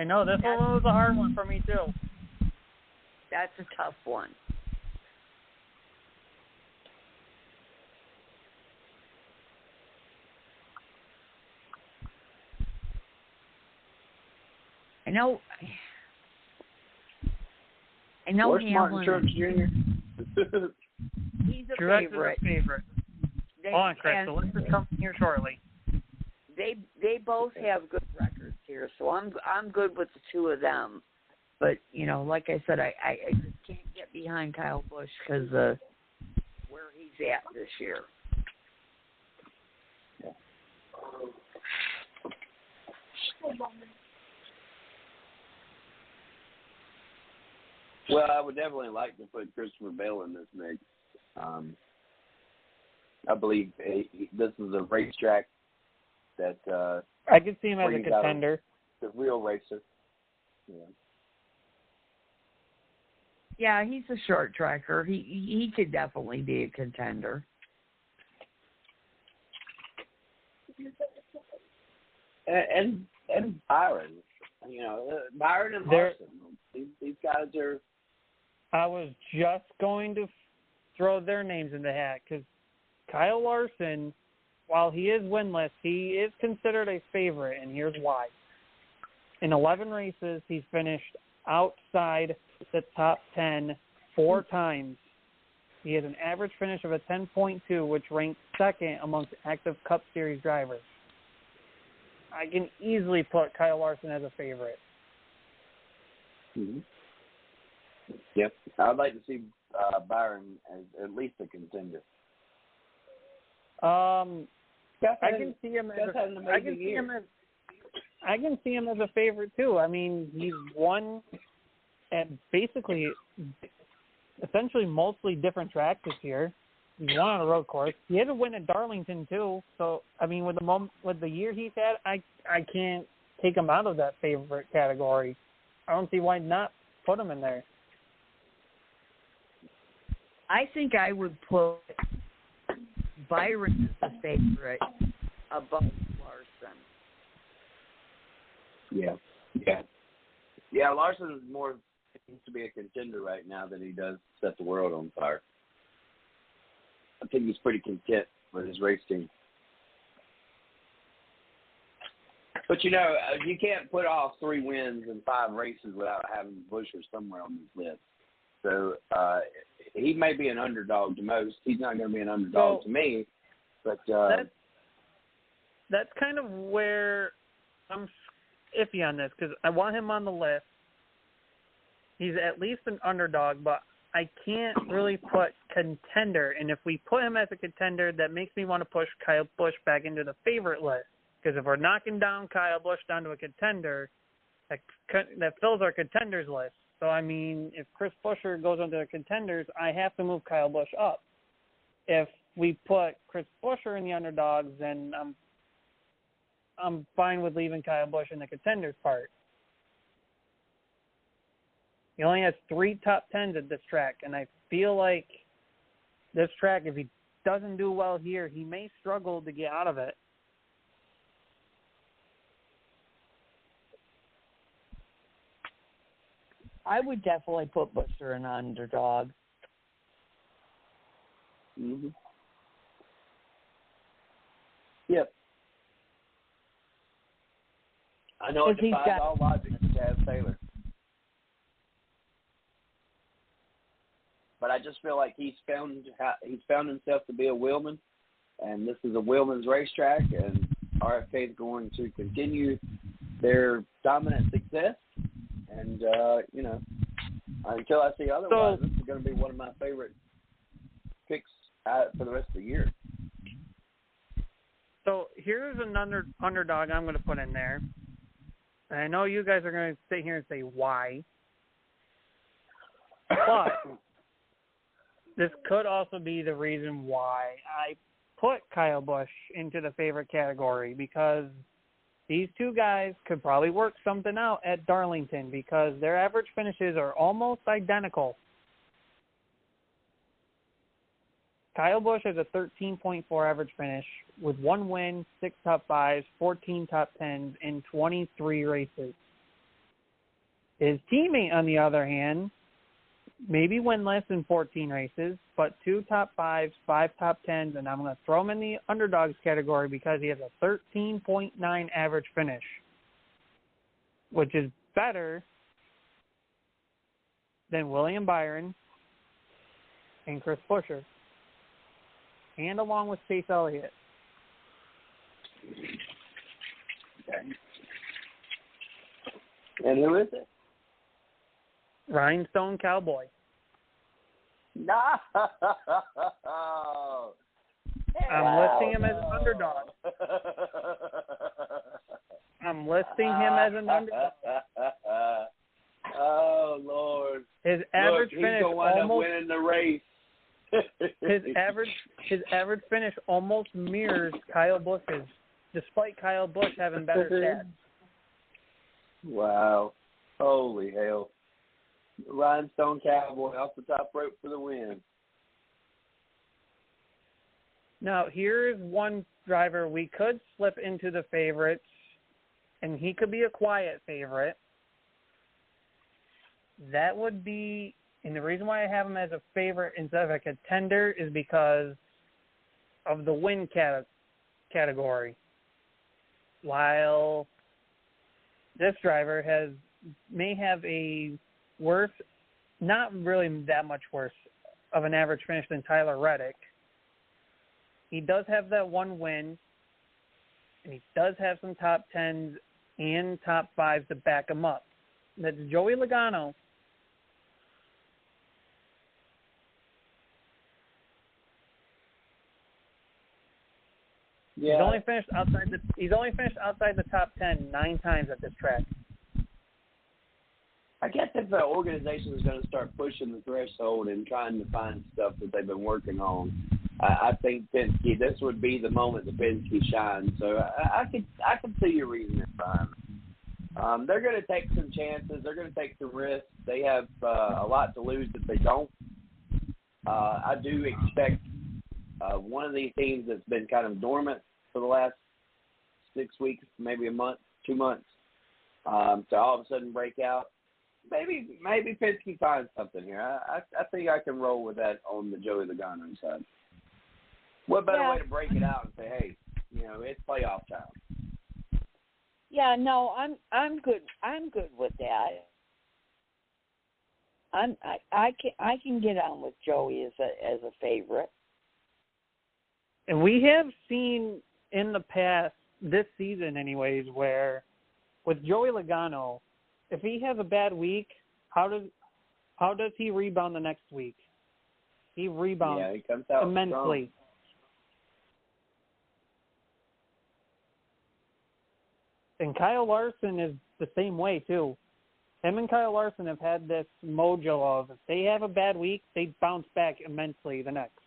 know, this one was a hard one for me, too. That's a tough one. I know Where's Martin Hamlin. Truex Jr.? He's a Truex favorite. is a favorite. Hold on, Chris. The list is coming here shortly. They both have good records here, so I'm good with the two of them. But you know, like I said, I just can't get behind Kyle Busch because of where he's at this year. Well, I would definitely like to put Christopher Bale in this mix. I believe this is a racetrack that I could see him as a contender. The real racer. Yeah. Yeah, he's a short tracker. He could definitely be a contender. And Byron, you know, Byron and Larson. These guys are. I was just going to throw their names in the hat because Kyle Larson, while he is winless, he is considered a favorite, and here's why. In 11 races, he's finished outside the top 10 4 times. He has an average finish of a 10.2, which ranks second amongst active Cup Series drivers. I can easily put Kyle Larson as a favorite. Mm-hmm. Yep. I'd like to see Byron as at least a contender. I can see him as a favorite too. I mean, he's won at basically, essentially, mostly different tracks this year. He's won on a road course. He had a win at Darlington too. So I mean, with the year he's had, I can't take him out of that favorite category. I don't see why not put him in there. I think I would put Byron as a favorite above Larson. Yeah. Larson seems to be a contender right now than he does set the world on fire. I think he's pretty content with his race team. But, you know, you can't put off 3 wins in 5 races without having Buescher somewhere on this list. So he may be an underdog to most. He's not going to be an underdog to me. But that's kind of where I'm iffy on this because I want him on the list. He's at least an underdog, but I can't really put contender. And if we put him as a contender, that makes me want to push Kyle Busch back into the favorite list. Because if we're knocking down Kyle Busch down to a contender, that fills our contenders list. So, I mean, if Chris Buescher goes into the contenders, I have to move Kyle Busch up. If we put Chris Buescher in the underdogs, then I'm fine with leaving Kyle Busch in the contenders part. He only has 3 top 10s at this track, and I feel like this track, if he doesn't do well here, he may struggle to get out of it. I would definitely put Buescher an underdog. Mm-hmm. Yep. I know it defies all logic to Chaz Taylor. But I just feel like he's found himself to be a wheelman, and this is a wheelman's racetrack, and RFK is going to continue their dominant success. And, until I see otherwise, this is going to be one of my favorite picks for the rest of the year. So here's another underdog I'm going to put in there. And I know you guys are going to sit here and say, why? But this could also be the reason why I put Kyle Busch into the favorite category, because these two guys could probably work something out at Darlington because their average finishes are almost identical. Kyle Busch has a 13.4 average finish with 1 win, 6 top 5s, 14 top 10s, in 23 races. His teammate, on the other hand, maybe winless in 14 races, but 2 top 5s, 5 top 10s, and I'm going to throw him in the underdogs category because he has a 13.9 average finish, which is better than William Byron and Chris Buescher, and along with Chase Elliott. Okay. And who is it? Rhinestone Cowboy. No. I'm listing him as an underdog. I'm listing him as an underdog. Oh, Lord. His average he's finish gonna wind almost up winning the race. his average finish almost mirrors Kyle Busch's, despite Kyle Busch having better stats. Wow. Holy hell. Rhinestone Cowboy off the top rope for the win. Now, here's one driver we could slip into the favorites, and he could be a quiet favorite. That would be, and the reason why I have him as a favorite instead of a contender is because of the win category. While this driver may have a worse, not really that much worse of an average finish than Tyler Reddick, he does have that 1 win, and he does have some top 10s and top 5s to back him up. That's Joey Logano. Yeah. He's only finished outside the top 10 9 times at this track. I guess if the organization is going to start pushing the threshold and trying to find stuff that they've been working on, I think Penske, this would be the moment that Penske shines. So I could see your reasoning behind it. They're going to take some chances. They're going to take some risks. They have a lot to lose if they don't. I do expect one of these teams that's been kind of dormant for the last 6 weeks, maybe a month, 2 months, to all of a sudden break out. Maybe Penske finds something here. I think I can roll with that on the Joey Logano side. What better way to break it out and say, hey, it's playoff time. Yeah, no, I'm good. I'm good with that. I can get on with Joey as a favorite. And we have seen in the past, this season anyways, where with Joey Logano, if he has a bad week, how does he rebound the next week? He rebounds he comes out immensely. Strong. And Kyle Larson is the same way too. Him and Kyle Larson have had this mojo of if they have a bad week, they bounce back immensely the next.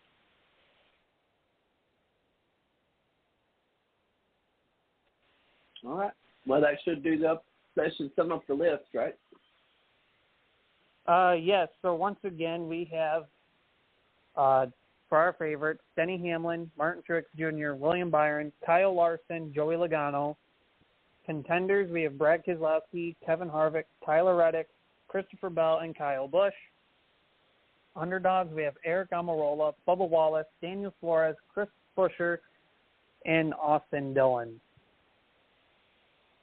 All right. Well, that should sum up the list, right? Yes. So once again, we have for our favorites, Denny Hamlin, Martin Truex Jr., William Byron, Kyle Larson, Joey Logano. Contenders, we have Brad Keselowski, Kevin Harvick, Tyler Reddick, Christopher Bell, and Kyle Busch. Underdogs, we have Eric Almirola, Bubba Wallace, Daniel Suarez, Chris Buescher, and Austin Dillon.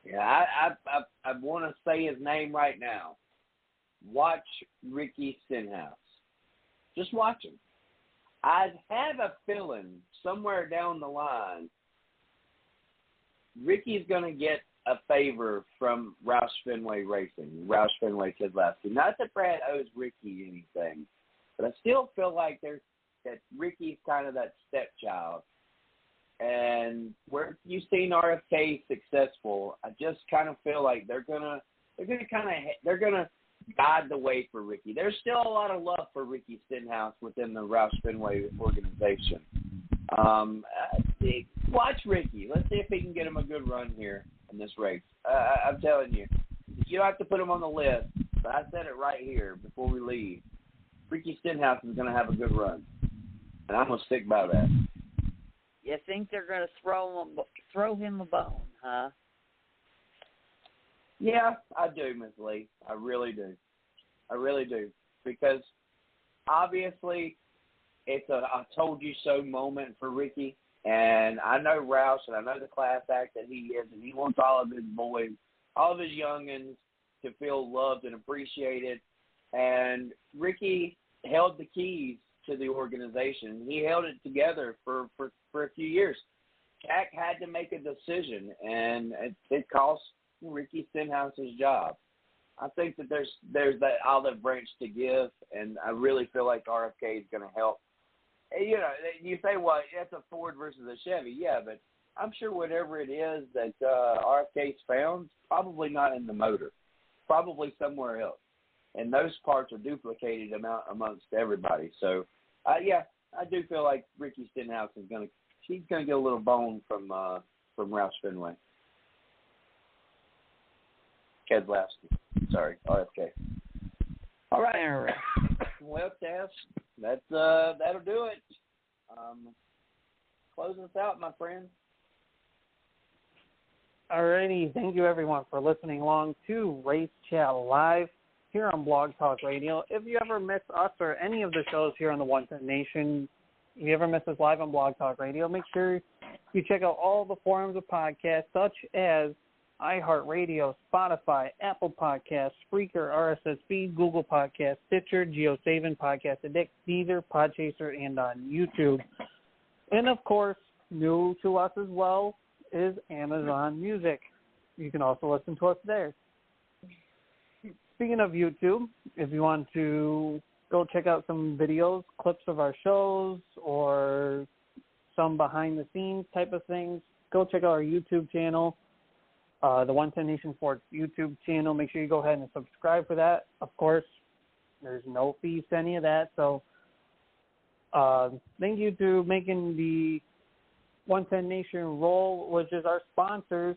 Yeah, I want to say his name right now. Watch Ricky Stenhouse. Just watch him. I have a feeling somewhere down the line, Ricky's going to get a favor from Roush Fenway Racing, Roush Fenway Keselowski. Not that Brad owes Ricky anything, but I still feel like that Ricky's kind of that stepchild. And where you've seen RFK successful, I just kind of feel like they're gonna guide the way for Ricky. There's still a lot of love for Ricky Stenhouse within the Roush Fenway organization. Watch Ricky. Let's see if he can get him a good run here in this race. I'm telling you, you don't have to put him on the list, but I said it right here before we leave. Ricky Stenhouse is going to have a good run, and I'm going to stick by that. You think they're going to throw him a bone, huh? Yeah, I do, Ms. Lee. I really do. Because obviously it's a I told you so moment for Ricky. And I know Roush, and I know the class act that he is, and he wants all of his boys, all of his youngins to feel loved and appreciated. And Ricky held the keys to the organization. He held it together for a few years. Jack had to make a decision, and it cost Ricky Stenhouse's job. I think that there's that olive branch to give, and I really feel like RFK is going to help. You know, you say, well, that's a Ford versus a Chevy. Yeah, but I'm sure whatever it is that RFK's found, probably not in the motor, probably somewhere else. And those parts are duplicated amongst everybody. So, yeah, I do feel like Ricky Stenhouse is going to get a little bone from Roush Fenway. Keselowski. Sorry, RFK. All right. Well, Tess, that'll do it. Close us out, my friend. Alrighty, thank you everyone for listening along to Race Chat Live here on Blog Talk Radio. If you ever miss us or any of the shows here on the 110 Nation, if you ever miss us live on Blog Talk Radio, make sure you check out all the forums of podcasts such as iHeartRadio, Spotify, Apple Podcasts, Spreaker, RSS Feed, Google Podcasts, Stitcher, GeoSaven, Podcast Addict, Deezer, Podchaser, and on YouTube. And, of course, new to us as well is Amazon Music. You can also listen to us there. Speaking of YouTube, if you want to go check out some videos, clips of our shows, or some behind-the-scenes type of things, go check out our YouTube channel. The 110 Nation Sports YouTube channel. Make sure you go ahead and subscribe for that. Of course, there's no fees to any of that. So thank you to making the 110 Nation roll, which is our sponsors.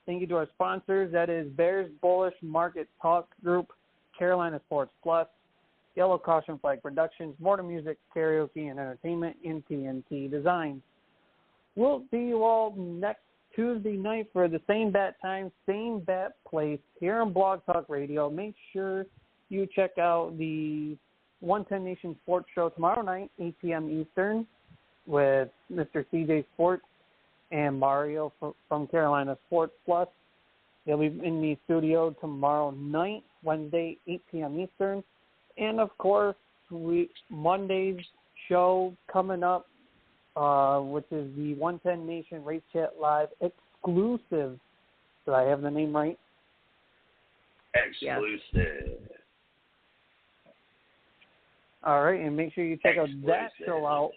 Thank you to our sponsors. That is Bears Bullish Market Talk Group, Carolina Sports Plus, Yellow Caution Flag Productions, Mortar Music, Karaoke and Entertainment, and TNT Designs. We'll see you all next Tuesday night for the same bat time, same bat place here on Blog Talk Radio. Make sure you check out the 110 Nation Sports Show tomorrow night, 8 p.m. Eastern, with Mr. CJ Sports and Mario from Carolina Sports Plus. They'll be in the studio tomorrow night, Wednesday, 8 p.m. Eastern. And, of course, Monday's show coming up, which is the 110 Nation Race Chat Live exclusive. Did I have the name right? Exclusive. Yes. All right, and make sure you check out that show out.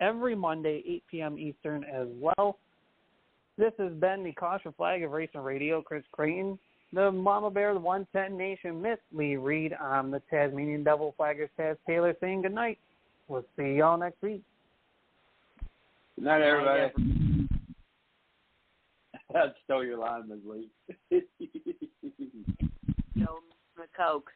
Every Monday, 8 p.m. Eastern as well. This has been the Caution Flag of Racing Radio, Chris Creighton. The Mama Bear, the 110 Nation, Miss Lee Reed. I'm the Tasmanian Devil Flaggers, Taz Taylor, saying good night. We'll see y'all next week. Good night, everybody. I stole your line, Ms. Lee. No, the Coke.